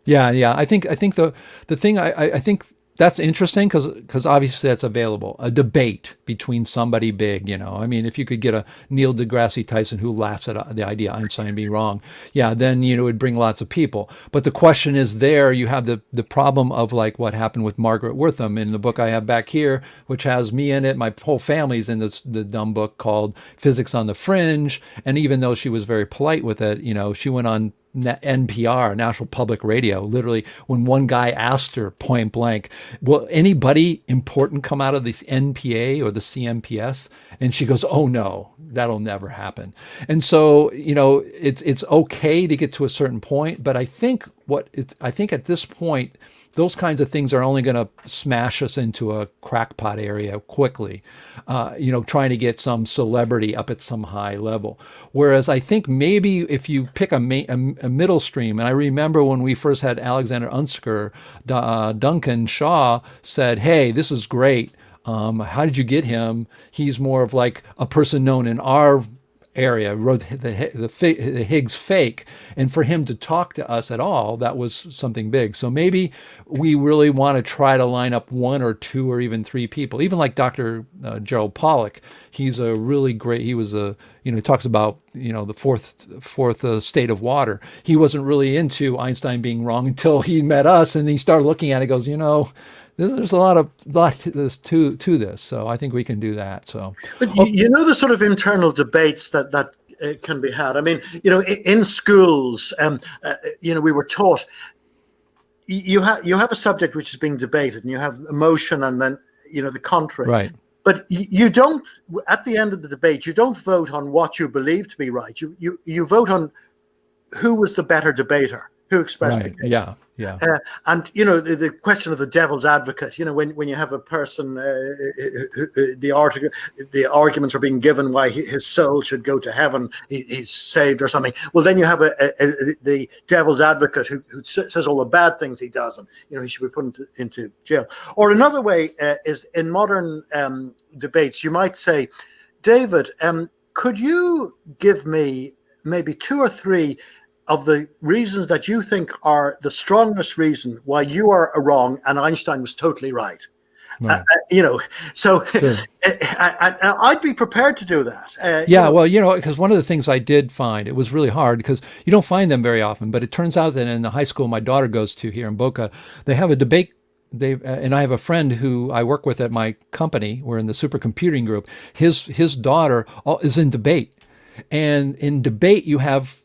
Yeah. I think the thing I think that's interesting because obviously that's available. A debate between somebody big, I mean, if you could get a Neil deGrasse Tyson who laughs at the idea of Einstein being wrong, then it would bring lots of people. But the question is, there you have the problem of like what happened with Margaret Wortham in the book I have back here, which has me in it. My whole family's in the dumb book called Physics on the Fringe. And even though she was very polite with it, she went on NPR, National Public Radio, literally when one guy asked her point blank, will anybody important come out of this NPA or the CNPS? And she goes, oh no, that'll never happen. And so, it's okay to get to a certain point, but I think at this point, those kinds of things are only going to smash us into a crackpot area quickly, trying to get some celebrity up at some high level. Whereas I think maybe if you pick a middle stream, and I remember when we first had Alexander Unzicker, Duncan Shaw said, hey, this is great. How did you get him? He's more of like a person known in our area, wrote the Higgs fake, and for him to talk to us at all, that was something big. So maybe we really want to try to line up 1 or 2 or even 3 people, even like Dr. Gerald Pollack. He's a really great. He was he talks about the fourth state of water. He wasn't really into Einstein being wrong until he met us, and he started looking at it. Goes, there's a lot to this. So I think we can do that. So, but the sort of internal debates that can be had. I mean, in schools, we were taught you have a subject which is being debated, and you have emotion, and then the contrary. Right. But you don't. At the end of the debate, you don't vote on what you believe to be right. You vote on who was the better debater, who expressed the case. Yeah. And the question of the devil's advocate. When you have a person, the arguments are being given why his soul should go to heaven, he's saved or something. Well, then you have the devil's advocate who says all the bad things he does, and he should be put into jail. Or another way is in modern debates, you might say, David, could you give me maybe 2 or 3 of the reasons that you think are the strongest reason why you are wrong and Einstein was totally right? Right. So sure. I'd be prepared to do that. Because one of the things I did find, it was really hard because you don't find them very often, but it turns out that in the high school my daughter goes to here in Boca, they have a debate. And I have a friend who I work with at my company. We're in the supercomputing group. His daughter is in debate, and in debate you have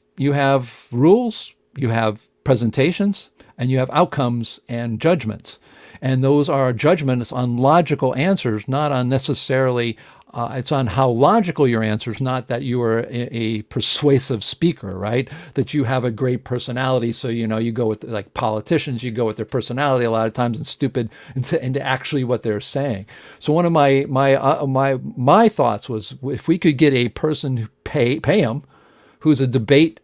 rules, you have presentations, and you have outcomes and judgments. And those are judgments on logical answers, not on necessarily, it's on how logical your answers, not that you are a persuasive speaker, right? That you have a great personality. So, you go with, like politicians, you go with their personality a lot of times and stupid into actually what they're saying. So one of my thoughts was, if we could get a person who pay him, who's a debate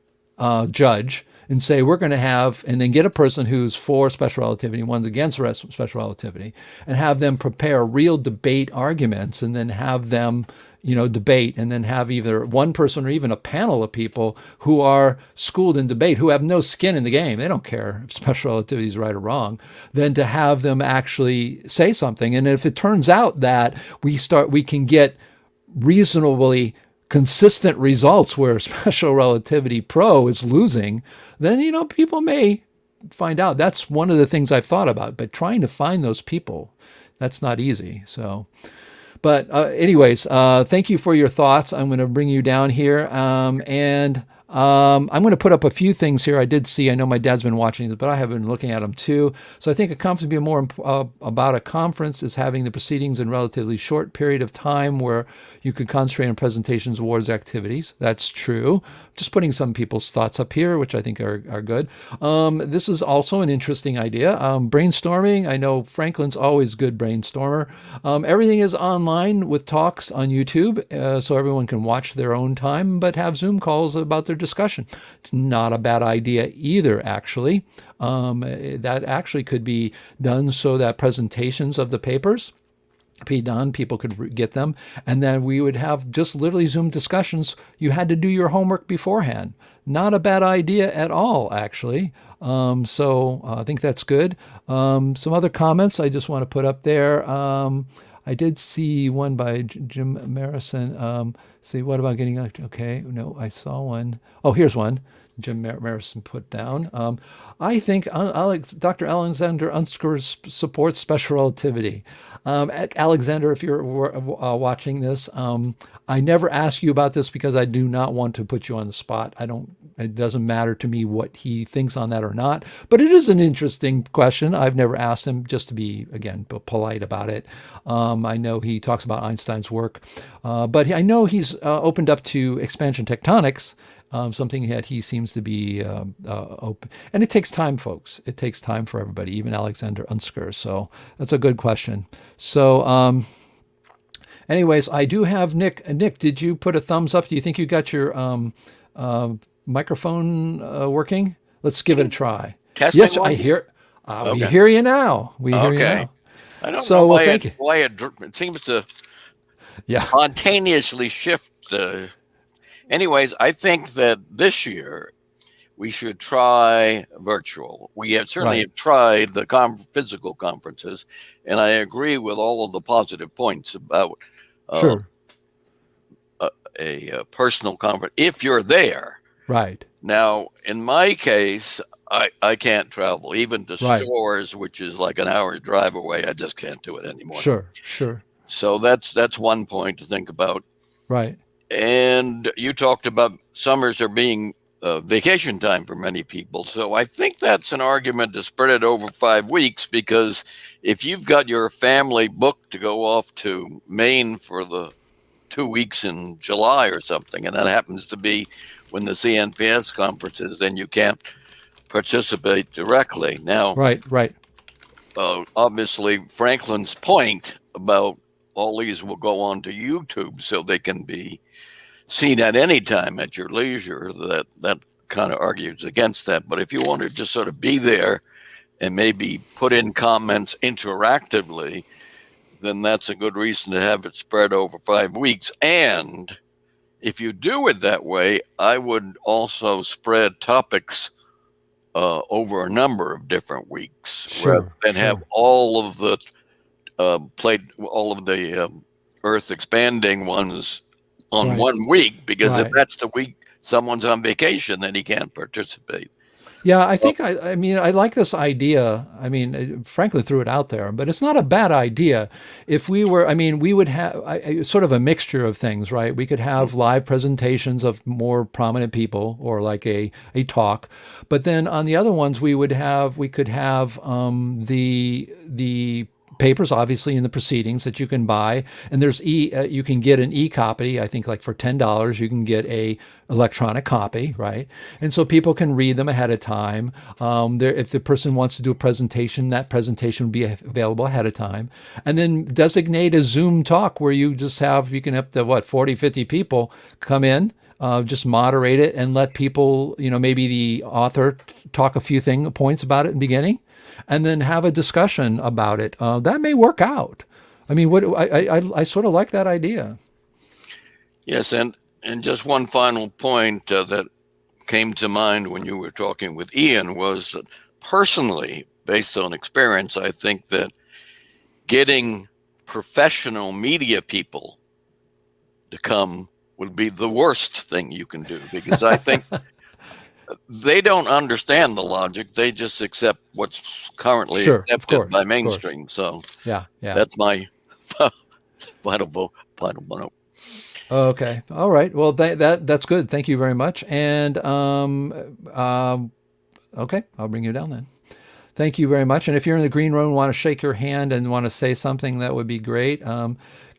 judge, and say we're going to have, and then get a person who's for special relativity and one's against special relativity, and have them prepare real debate arguments, and then have them debate, and then have either one person or even a panel of people who are schooled in debate, who have no skin in the game. They don't care if special relativity is right or wrong. Then to have them actually say something, and if it turns out that we can get reasonably consistent results where special relativity pro is losing, then people may find out. That's one of the things I've thought about, but trying to find those people, that's not easy. So, but anyways, thank you for your thoughts. I'm going to bring you down here, and I'm going to put up a few things here. I know my dad's been watching this, but I have been looking at them too. So I think a conference would be more about a conference is having the proceedings in relatively short period of time where you could concentrate on presentations, awards, activities. That's true. Just putting some people's thoughts up here, which I think are good. This is also an interesting idea. Brainstorming. I know Franklin's always good brainstormer. Everything is online with talks on YouTube, so everyone can watch their own time, but have Zoom calls about their discussion. It's not a bad idea either, actually. That actually could be done so that presentations of the papers be done, people could get them, and then we would have just literally Zoom discussions. You had to do your homework beforehand. Not a bad idea at all, actually. So I think that's good. Some other comments I just want to put up there. I did see one by Jim Marison. See, what about getting, okay, no, I saw one. Oh, here's one. Jim Marison put down. I think Dr. Alexander Unzicker supports special relativity. Alexander, if you're watching this, I never ask you about this because I do not want to put you on the spot. It doesn't matter to me what he thinks on that or not, but it is an interesting question. I've never asked him, just to be, again, polite about it. I know he talks about Einstein's work, but I know he's opened up to expansion tectonics, something that he seems to be open. And it takes time, folks. It takes time for everybody, even Alexander Unzicker. So that's a good question. So anyways, I do have Nick. Nick, did you put a thumbs up? Do you think you got your microphone working? Let's give it a try. Testing. Yes, one? I hear. Okay. We hear you now. We hear you now. I don't know why it seems to Yeah. spontaneously shift the anyways, I think that this year we should try virtual. We have certainly Right. have tried the physical conferences, and I agree with all of the positive points about Sure. a personal conference if you're there. Right. Now, in my case, I can't travel even to Right. stores, which is like an hour's drive away. I just can't do it anymore. Sure. Sure. So that's one point to think about. Right. And you talked about summers are being vacation time for many people. So I think that's an argument to spread it over 5 weeks, because if you've got your family booked to go off to Maine for the 2 weeks in July or something, and that happens to be when the CNPS conference is, then you can't participate directly. Now, Right. Right. obviously, Franklin's point about all these will go on to YouTube so they can be seen at any time at your leisure, that kind of argues against that. But if you want to just sort of be there and maybe put in comments interactively, then that's a good reason to have it spread over 5 weeks. And if you do it that way, I would also spread topics over a number of different weeks, Sure, rather than have sure. all of the Earth expanding ones on Right. 1 week, because if Right. that's the week someone's on vacation, then he can't participate. Yeah, I think I mean I like this idea. I mean, Franklin threw it out there, but it's not a bad idea. If we were, I mean, we would have sort of a mixture of things, right? We could have live presentations of more prominent people, or like a talk, but then on the other ones we could have the papers, obviously, in the proceedings that you can buy, and there's you can get an e-copy. I think like for $10 you can get a electronic copy, right? And so people can read them ahead of time. If the person wants to do a presentation, that presentation will be available ahead of time, and then designate a Zoom talk where you can up to 40, 50 people come in. Just moderate it and let people, maybe the author talk a few points about it in the beginning, and then have a discussion about it. That may work out. I mean, I sort of like that idea. Yes, and just one final point that came to mind when you were talking with Ian was that, personally, based on experience, I think that getting professional media people to come would be the worst thing you can do, because I think they don't understand the logic. They just accept what's currently Sure, of accepted course, by of course. mainstream. So Yeah. that's my final vote. Okay. All right. Well, that's good. Thank you very much. And okay, I'll bring you down then. Thank you very much. And if you're in the green room and want to shake your hand and want to say something, that would be great.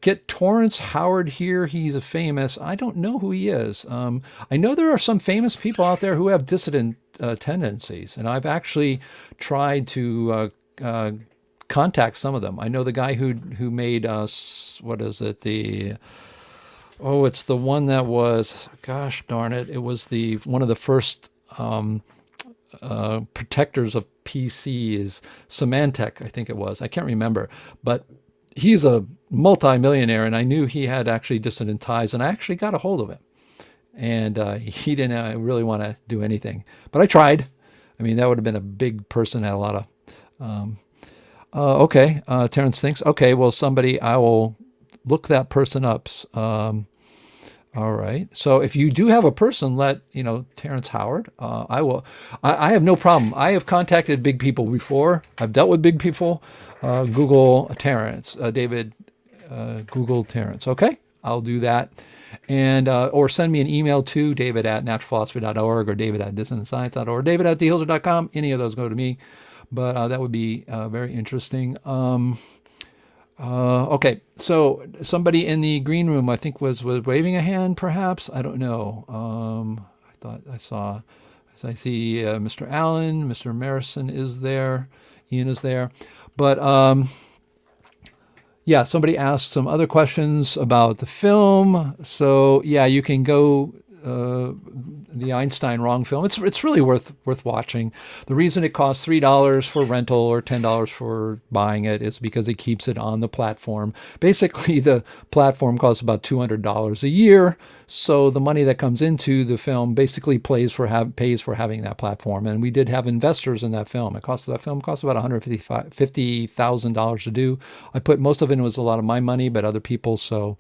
Get Torrance Howard here. He's a famous. I don't know who he is. I know there are some famous people out there who have dissident tendencies, and I've actually tried to contact some of them. I know the guy who made us. What is it? It's the one that was. Gosh darn it! It was one of the first protectors of PCs, Symantec, I think it was. I can't remember, but he's a multi-millionaire, and I knew he had actually dissident ties, and I actually got a hold of him, and he didn't really want to do anything, but I tried. I mean, that would have been a big person, had a lot of okay. Terrence thinks, okay, well, I will look that person up. All right. So if you do have a person, let Terrence Howard. I will. I have no problem. I have contacted big people before. I've dealt with big people. Google Terrence, David. Google Terrence. Okay, I'll do that, and or send me an email to david@naturalphilosophy.org or david@dissonantscience.org or david@thehilster.com. Any of those go to me, but that would be very interesting. Okay, so somebody in the green room, I think, was waving a hand, perhaps. I don't know. I thought I saw. As I see, Mr. Allen, Mr. Marison is there, Ian is there, but yeah, somebody asked some other questions about the film. So yeah, you can go the Einstein Wrong film. It's really worth watching. The reason it costs $3 for rental or $10 for buying it is because it keeps it on the platform. Basically, the platform costs about $200 a year, so the money that comes into the film basically pays for having that platform. And we did have investors in that film. That film cost about $150,000 to do. I put most of it was a lot of my money, but other people. So,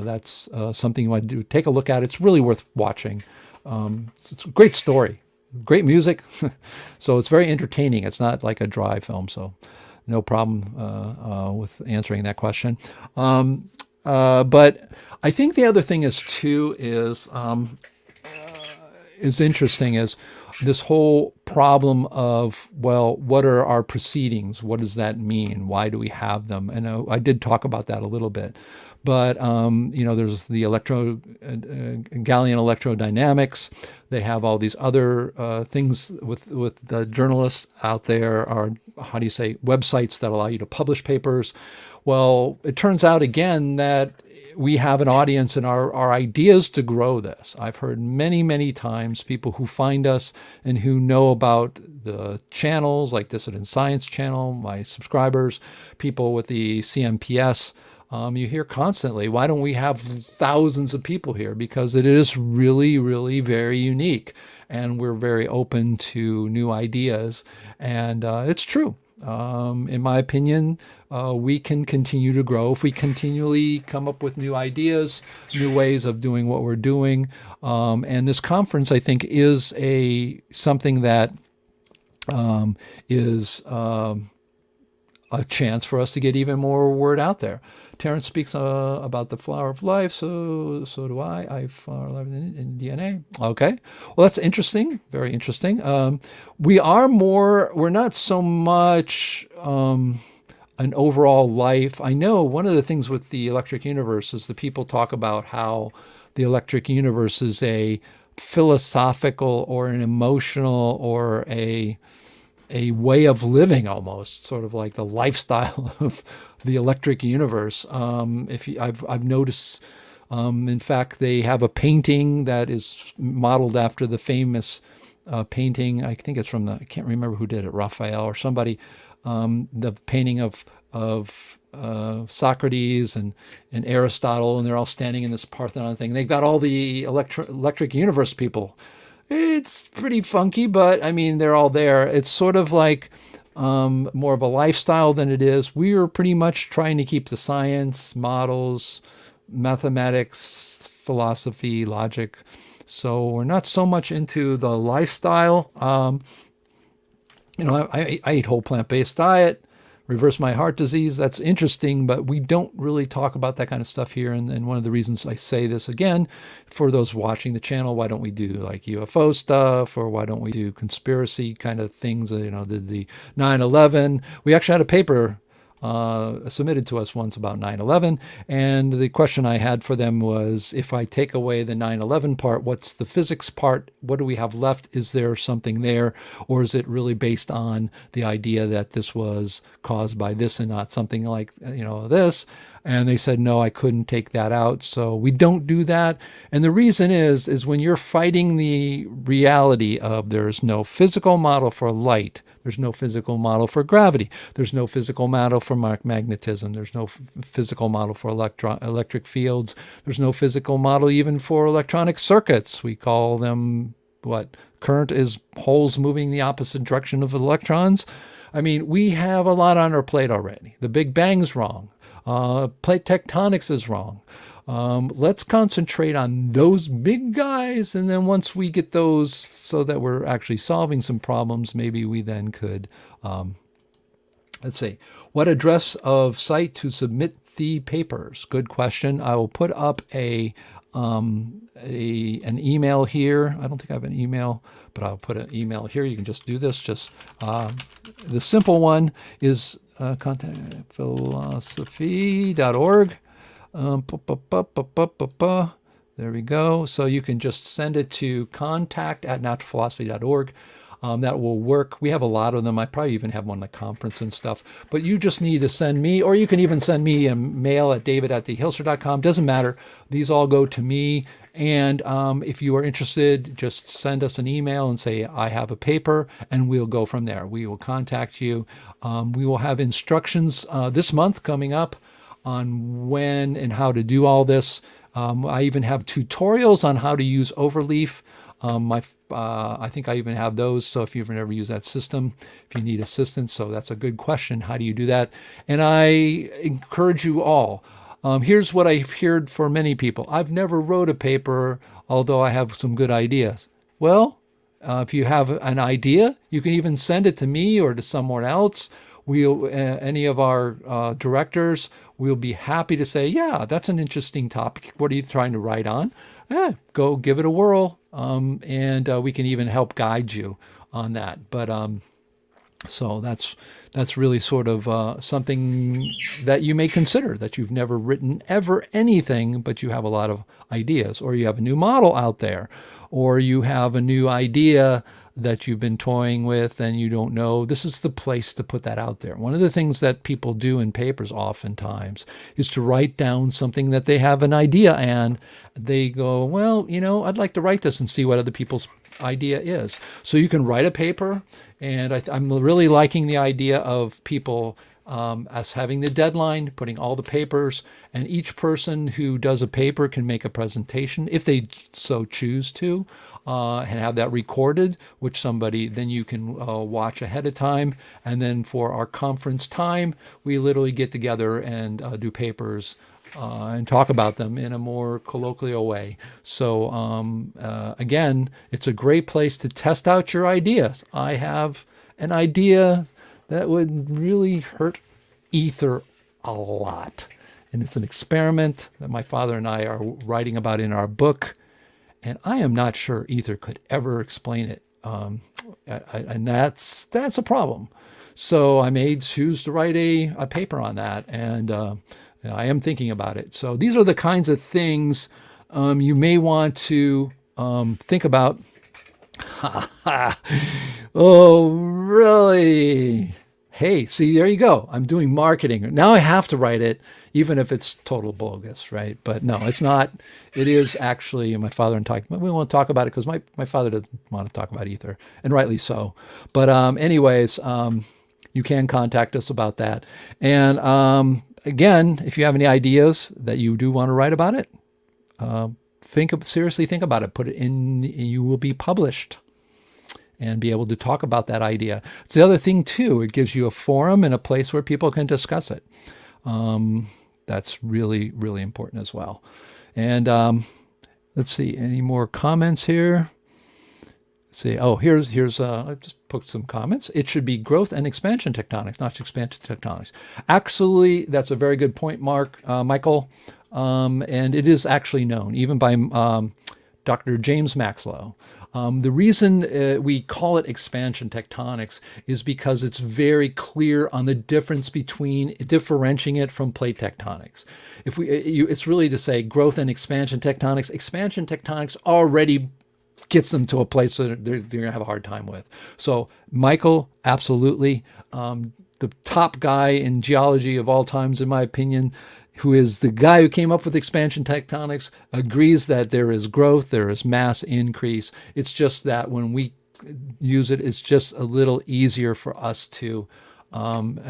that's something you want to do. Take a look at it. It's really worth watching. It's a great story, great music. So it's very entertaining. It's not like a dry film. So no problem with answering that question. But I think the other thing is interesting is this whole problem of, well, what are our proceedings? What does that mean? Why do we have them? And I did talk about that a little bit. But, there's the Gallian electrodynamics. They have all these other things with the journalists out there, are, websites that allow you to publish papers. Well, it turns out, again, that we have an audience and our ideas to grow this. I've heard many, many times people who find us and who know about the channels like Dissident Science channel, my subscribers, people with the CNPS. You hear constantly, why don't we have thousands of people here? Because it is really, really very unique. And we're very open to new ideas. And it's true. In my opinion, we can continue to grow if we continually come up with new ideas, new ways of doing what we're doing. And this conference, I think, is something that is a chance for us to get even more word out there. Terrence speaks about the flower of life, so do I. I flower life in DNA. Okay, well, that's interesting, very interesting. We're not so much an overall life. I know one of the things with the electric universe is the people talk about how the electric universe is a philosophical or an emotional or a way of living, almost sort of like the lifestyle of the electric universe. I've noticed, in fact, they have a painting that is modeled after the famous painting. I think it's I can't remember who did it, Raphael or somebody. The painting of Socrates and Aristotle, and they're all standing in this Parthenon thing. They've got all the electric universe people. It's pretty funky, but I mean, they're all there. It's sort of like more of a lifestyle than it is. We are pretty much trying to keep the science, models, mathematics, philosophy, logic. So we're not so much into the lifestyle. I eat whole plant-based diet, reverse my heart disease. That's interesting, but we don't really talk about that kind of stuff here. And one of the reasons I say this again, for those watching the channel, why don't we do like UFO stuff, or why don't we do conspiracy kind of things? The 9/11. We actually had a paper submitted to us once about 9/11, and the question I had for them was, if I take away the 9/11 part, what's the physics part? What do we have left? Is there something there, or is it really based on the idea that this was caused by this and not something like this? And they said, no, I couldn't take that out. So we don't do that. And the reason is when you're fighting the reality of there's no physical model for light, there's no physical model for gravity, there's no physical model for magnetism, there's no physical model for electric fields, there's no physical model even for electronic circuits. We call them, current is holes moving the opposite direction of electrons. I mean, we have a lot on our plate already. The Big Bang's wrong. Plate tectonics is wrong. Let's concentrate on those big guys, and then once we get those so that we're actually solving some problems, maybe we then could, let's see, what address of site to submit the papers? Good question. I will put up an email here. I don't think I have an email, but I'll put an email here. You can just do this. The simple one is contact philosophy.org. There we go. So you can just send it to contact@naturalphilosophy.org. That will work. We have a lot of them. I probably even have one at the conference and stuff. But you just need to send me, or you can even send me a mail at david@thehilster.com. Doesn't matter. These all go to me, And if you are interested, just send us an email and say, I have a paper, and we'll go from there. We will contact you. We will have instructions this month coming up on when and how to do all this. I even have tutorials on how to use Overleaf. I think I even have those. So if you've never used that system, if you need assistance, so that's a good question. How do you do that? And I encourage you all. Here's what I've heard for many people. I've never wrote a paper, although I have some good ideas. Well, if you have an idea, you can even send it to me or to someone else. Any of our directors, we'll be happy to say, yeah, that's an interesting topic. What are you trying to write on? Go give it a whirl, and we can even help guide you on that. But so that's really sort of something that you may consider, that you've never written ever anything, but you have a lot of ideas, or you have a new model out there, or you have a new idea that you've been toying with and you don't know. This is the place to put that out there. One of the things that people do in papers oftentimes is to write down something that they have an idea, and they go, well, I'd like to write this and see what other people's idea is. So you can write a paper, and I'm really liking the idea of people as having the deadline, putting all the papers, and each person who does a paper can make a presentation if they so choose to, and have that recorded, which then you can watch ahead of time. And then for our conference time, we literally get together and do papers and talk about them in a more colloquial way. So again, it's a great place to test out your ideas. I have an idea that would really hurt ether a lot. And it's an experiment that my father and I are writing about in our book. And I am not sure ether could ever explain it. And that's a problem. So I may choose to write a paper on that. And I am thinking about it. So these are the kinds of things you may want to think about. Oh, really? Hey, see, there you go. I'm doing marketing. Now I have to write it, even if it's total bogus, right? But no, it's not. It is actually, my father and I, we won't talk about it because my father doesn't want to talk about ether, and rightly so. But anyways, you can contact us about that. And again, if you have any ideas that you do want to write about it, seriously think about it. Put it in, you will be published and be able to talk about that idea. It's the other thing too, it gives you a forum and a place where people can discuss it. That's really, really important as well. And let's see, any more comments here? Let's see, here's I just put some comments. It should be growth and expansion tectonics, not expansion tectonics. Actually, that's a very good point, Michael. And it is actually known, even by Dr. James Maxwell. The reason we call it expansion tectonics is because it's very clear on the difference between differentiating it from plate tectonics. It's really to say growth and expansion tectonics. Expansion tectonics already gets them to a place that they're going to have a hard time with. So Michael, absolutely. The top guy in geology of all times, in my opinion, who is the guy who came up with expansion tectonics, agrees that there is growth, there is mass increase. It's just that when we use it, it's just a little easier for us to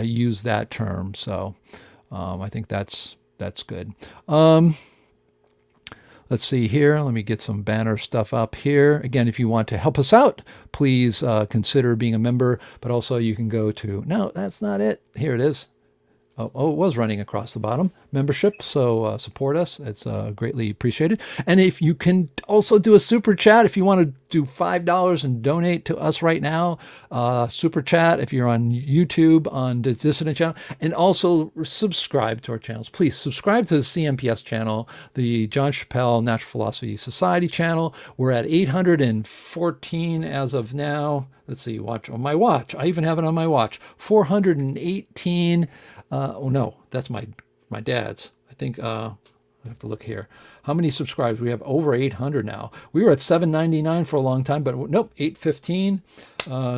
use that term. So I think that's good. Let's see here. Let me get some banner stuff up here. Again, if you want to help us out, please consider being a member. But also you can go to, no, that's not it. Here it is. Oh, it was running across the bottom. Membership, so support us. It's greatly appreciated. And if you can also do a super chat, if you want to do $5 and donate to us right now, super chat if you're on YouTube, on the Dissident channel, and also subscribe to our channels. Please subscribe to the CNPS channel, the John Chappell Natural Philosophy Society channel. We're at 814 as of now. Let's see, watch on my watch. I even have it on my watch. 418. Oh no, that's my dad's. I think I have to look here. How many subscribers? We have over 800 now. We were at 799 for a long time, but nope, 815,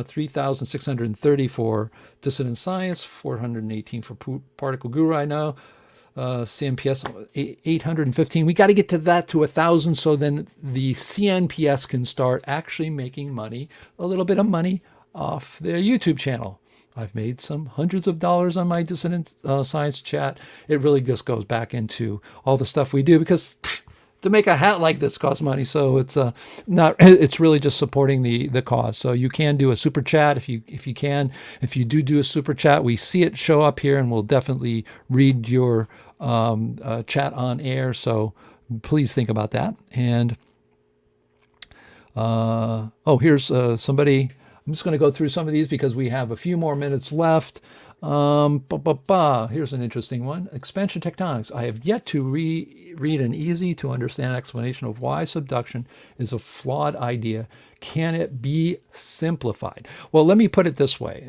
3,630 for Dissident Science, 418 for Particle Guru. I know. CNPS 815. We got to get to that to 1,000, so then the CNPS can start actually making money, a little bit of money off their YouTube channel. I've made some hundreds of dollars on my Dissident Science chat. It really just goes back into all the stuff we do, because to make a hat like this costs money. So it's not. It's really just supporting the cause. So you can do a super chat if you can. If you do a super chat, we see it show up here, and we'll definitely read your chat on air. So please think about that. And here's somebody. I'm just going to go through some of these because we have a few more minutes left. Here's an interesting one. Expansion tectonics. I have yet to read an easy to understand explanation of why subduction is a flawed idea. Can it be simplified? Well, let me put it this way,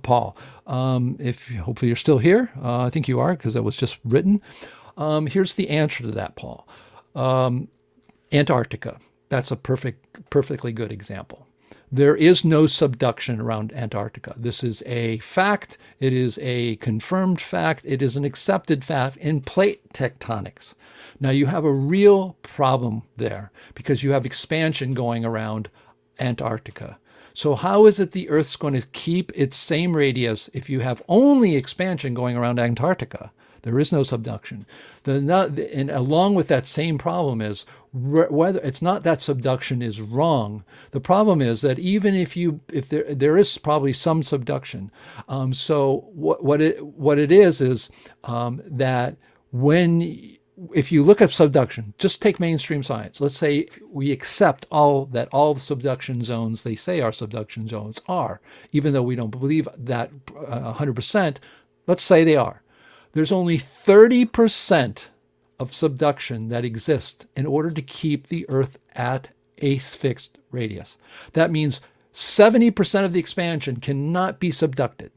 Paul. If hopefully you're still here, I think you are, because it was just written. Here's the answer to that, Paul. Antarctica. That's a perfectly good example. There is no subduction around Antarctica. This is a fact. It is a confirmed fact. It is an accepted fact in plate tectonics. Now you have a real problem there because you have expansion going around Antarctica. So how is it the Earth's going to keep its same radius if you have only expansion going around Antarctica? There is no subduction. And along with that same problem is whether it's not that subduction is wrong. The problem is that even if there is probably some subduction. So what it is that if you look at subduction, just take mainstream science. Let's say we accept all the subduction zones they say our subduction zones are, even though we don't believe that 100%. Let's say they are. There's only 30% of subduction that exists in order to keep the Earth at a fixed radius. That means 70% of the expansion cannot be subducted.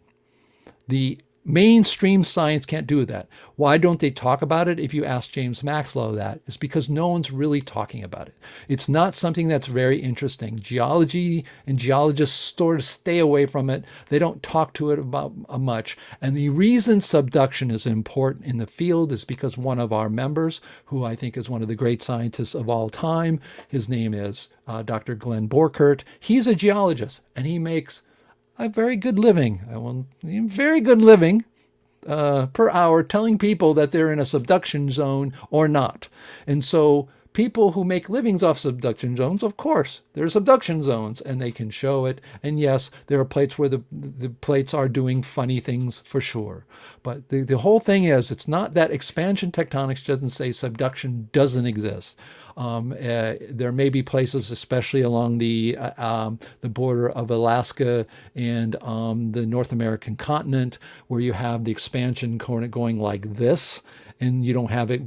The mainstream science can't do that. Why don't they talk about it? If you ask James Maxwell that, it's because no one's really talking about it. It's not something that's very interesting. Geology and geologists sort of stay away from it. They don't talk to it about much. And the reason subduction is important in the field is because one of our members, who I think is one of the great scientists of all time, his name is Dr. Glenn Borkert. He's a geologist, and he makes a very good living, per hour telling people that they're in a subduction zone or not. And so people who make livings off subduction zones, of course, there are subduction zones and they can show it. And yes, there are plates where the plates are doing funny things for sure. But the whole thing is, it's not that expansion tectonics doesn't say subduction doesn't exist. There may be places, especially along the border of Alaska and the North American continent, where you have the expansion going like this, and you don't have it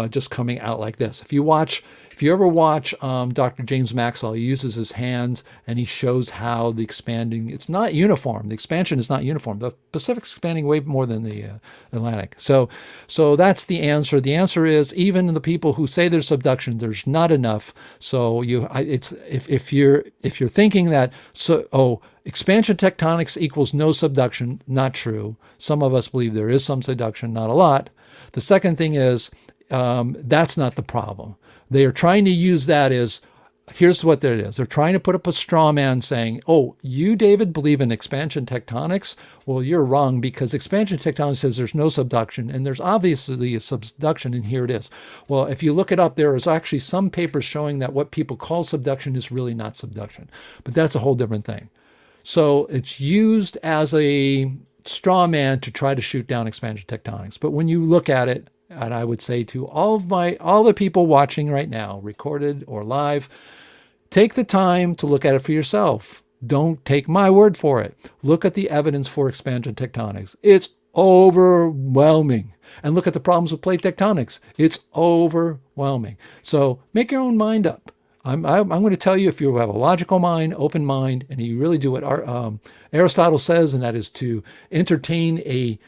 just coming out like this. If you ever watch Dr. James Maxwell, he uses his hands and he shows how the expanding, it's not uniform. The expansion is not uniform. The Pacific's expanding way more than the Atlantic. So that's the answer. The answer is, even the people who say there's subduction, there's not enough. So if you're thinking that expansion tectonics equals no subduction, not true. Some of us believe there is some subduction, not a lot. The second thing is, that's not the problem. They are trying to use that as, here's what it is. They're trying to put up a straw man saying, oh, you, David, believe in expansion tectonics? Well, you're wrong, because expansion tectonics says there's no subduction, and there's obviously a subduction, and here it is. Well, if you look it up, there is actually some papers showing that what people call subduction is really not subduction. But that's a whole different thing. So it's used as a straw man to try to shoot down expansion tectonics. But when you look at it, and I would say to all the people watching right now, recorded or live, take the time to look at it for yourself. Don't take my word for it. Look at the evidence for expansion tectonics. It's overwhelming. And look at the problems with plate tectonics. It's overwhelming. So make your own mind up. I'm going to tell you, if you have a logical mind, open mind, and you really do what Aristotle says, and that is to entertain a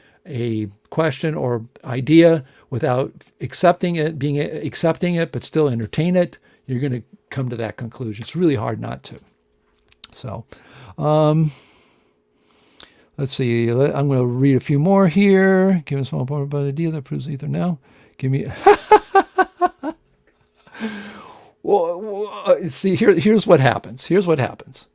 question or idea without accepting it, but still entertain it, you're going to come to that conclusion. It's really hard not to. So, Let's see. I'm going to read a few more here. Give a small part about the idea that proves ether now. Give me. Well, see, here's what happens. Here's what happens.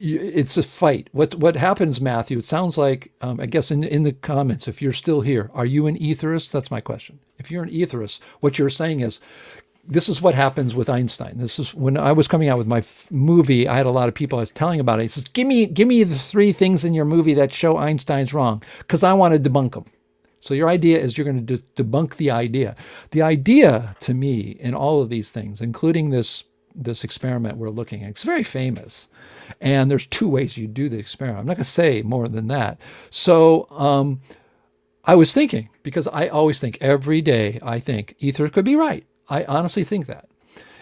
It's a fight. What happens, Matthew? It sounds like, I guess in the comments, if you're still here, are you an etherist? That's my question. If you're an etherist, what you're saying is, this is what happens with Einstein. This is when I was coming out with my movie. I had a lot of people I was telling about it. He says, give me the 3 things in your movie that show Einstein's wrong, because I want to debunk them. So your idea is you're going to debunk the idea. The idea, to me, in all of these things, including this experiment we're looking at, it's very famous. And there's 2 ways you do the experiment. I'm not going to say more than that. So I was thinking, because I always think every day, I think ether could be right. I honestly think that.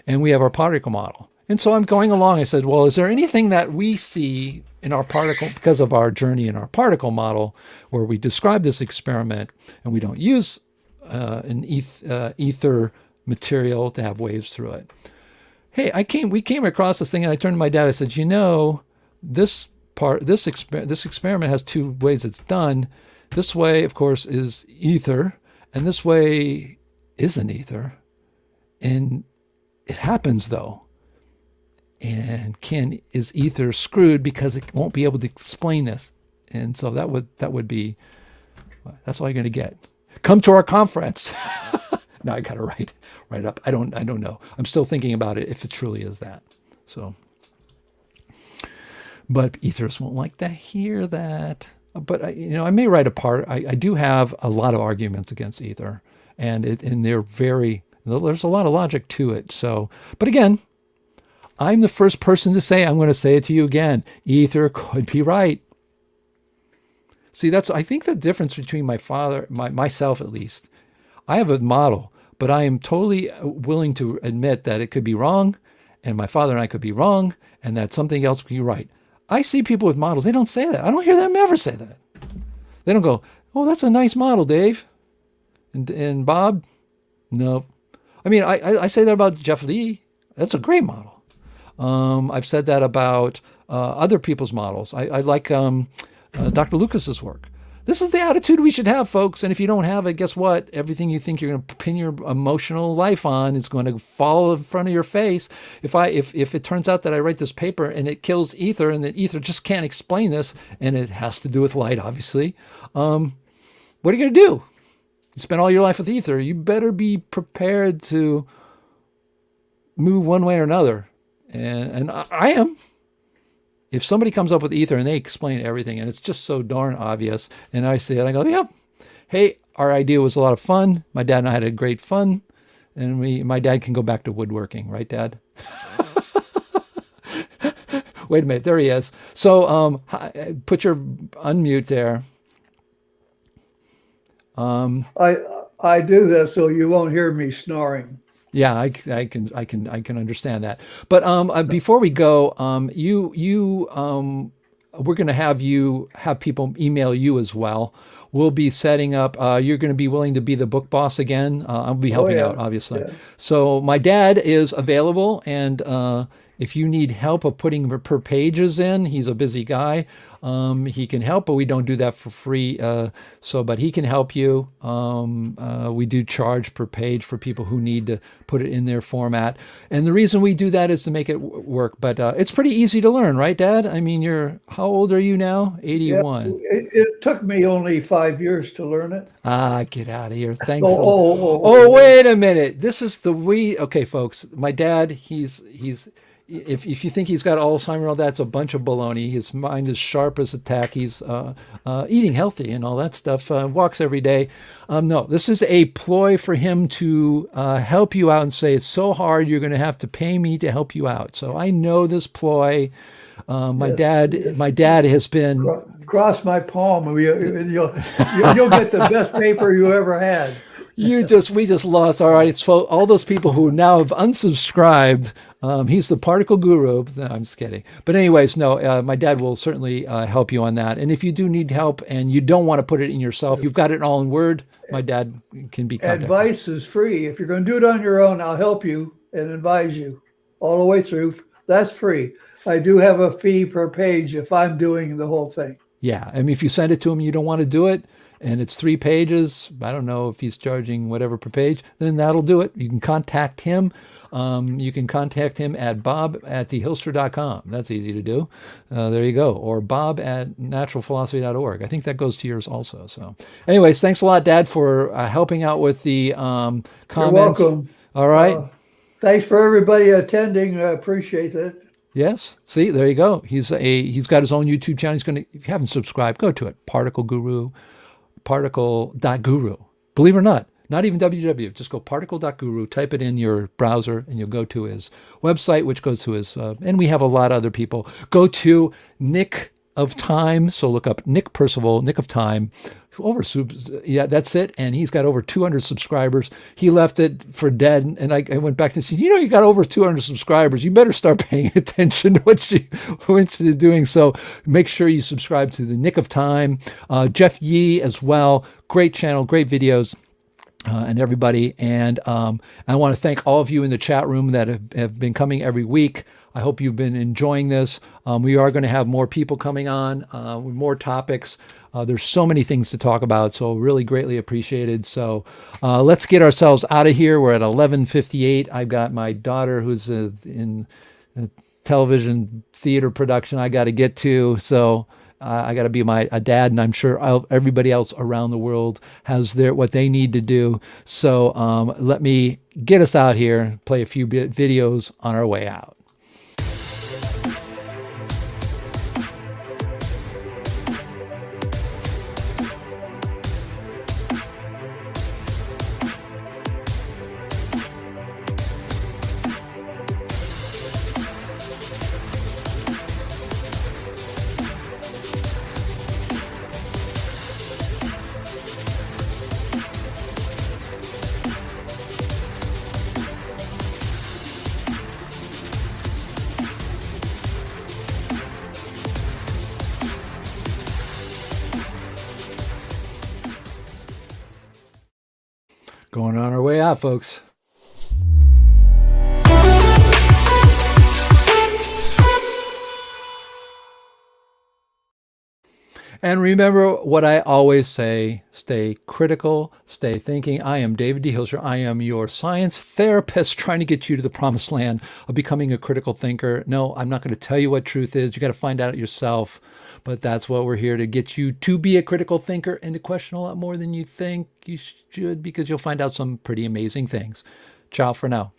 And we have our particle model. And so I'm going along. I said, well, is there anything that we see in our particle, because of our journey in our particle model, where we describe this experiment and we don't use an ether material to have waves through it? Hey, we came across this thing, and I turned to my dad. I said, this experiment has 2 ways it's done. This way, of course, is ether, and this way isn't ether. And it happens, though. And is ether screwed because it won't be able to explain this? And so that would be, that's all you're going to get. Come to our conference. No, I got to write up. I don't know. I'm still thinking about it, if it truly is that. So, but etherists won't like to hear that. But I may write a part. I do have a lot of arguments against ether, and there's a lot of logic to it. So, but again, I'm the first person to say, I'm going to say it to you again, ether could be right. See, I think the difference between my father, myself at least, I have a model, but I am totally willing to admit that it could be wrong, and my father and I could be wrong, and that something else could be right. I see people with models, they don't say that. I don't hear them ever say that. They don't go, oh, that's a nice model, Dave. And Bob? No. I mean, I say that about Jeff Lee. That's a great model. I've said that about other people's models. I like Dr. Lucas's work. This is the attitude we should have, folks. And if you don't have it, guess what? Everything you think you're going to pin your emotional life on is going to fall in front of your face. If it turns out that I write this paper and it kills ether, and that ether just can't explain this, and it has to do with light, obviously, what are you going to do? You spend all your life with ether. You better be prepared to move one way or another. And I am. If somebody comes up with ether and they explain everything, and it's just so darn obvious, and I see it, I go, yep. Hey, our idea was a lot of fun. My dad and I had a great fun, and my dad can go back to woodworking, right, Dad? Wait a minute, there he is. So put your unmute there. I do this so you won't hear me snoring. Yeah, I can understand that. But before we go, we're going to have people email you as well. We'll be setting up. You're going to be willing to be the book boss again. I'll be helping out, obviously. Yeah. So my dad is available, and if you need help of putting per pages in, he's a busy guy. He can help, but we don't do that for free. But he can help you. We do charge per page for people who need to put it in their format. And the reason we do that is to make it work. But it's pretty easy to learn, right, Dad? I mean, how old are you now? 81. Yeah, it took me only 5 years to learn it. Get out of here. Thanks. Wait a minute. This is okay, folks. My dad, he's if you think he's got Alzheimer's, all that's a bunch of baloney. His mind is sharp as a tack. He's eating healthy and all that stuff. Walks every day. No, this is a ploy for him to help you out and say, it's so hard, you're going to have to pay me to help you out. So I know this ploy. My dad has been. Cross my palm, and you'll get the best paper you ever had. We just lost. All right, so all those people who now have unsubscribed. He's the particle guru. No, I'm just kidding. But anyways, no, my dad will certainly help you on that. And if you do need help and you don't want to put it in yourself, you've got it all in Word, my dad can be contacted. Advice is free. If you're going to do it on your own, I'll help you and advise you all the way through. That's free. I do have a fee per page if I'm doing the whole thing. Yeah, I mean, if you send it to him and you don't want to do it, and it's 3 pages, I don't know if he's charging whatever per page, then that'll do it. You can contact him. You can contact him at bob@thehilster.com. That's easy to do. There you go. Or bob@naturalphilosophy.org. I think that goes to yours also. So anyways, thanks a lot, Dad, for helping out with the comments. You're welcome. All right. Thanks for everybody attending. I appreciate it. Yes. See, there you go. He's got his own YouTube channel. He's going to, if you haven't subscribed, go to it. Particle.guru. Believe it or not even www. Just go particle.guru, type it in your browser, and you'll go to his website, which goes to his, and we have a lot of other people. Go to Nick of Time. So look up Nick Percival, Nick of Time. Yeah, that's it. And he's got over 200 subscribers. He left it for dead. And I went back and said, you got over 200 subscribers. You better start paying attention to what you're doing. So make sure you subscribe to the Nick of Time. Jeff Yee as well. Great channel, great videos. And everybody. And I want to thank all of you in the chat room that have been coming every week. I hope you've been enjoying this. We are going to have more people coming on with more topics. There's so many things to talk about, so really greatly appreciated. So let's get ourselves out of here. We're at 11:58. I've got my daughter who's in television theater production I got to get to. So I got to be a dad, and I'm sure everybody else around the world has what they need to do. So let me get us out here, play a few videos on our way out. Going on our way out, folks. And remember what I always say, stay critical, stay thinking. I am David D. Hilster. I am your science therapist trying to get you to the promised land of becoming a critical thinker. No, I'm not going to tell you what truth is. You got to find out yourself. But that's what we're here to get you to be a critical thinker and to question a lot more than you think you should, because you'll find out some pretty amazing things. Ciao for now.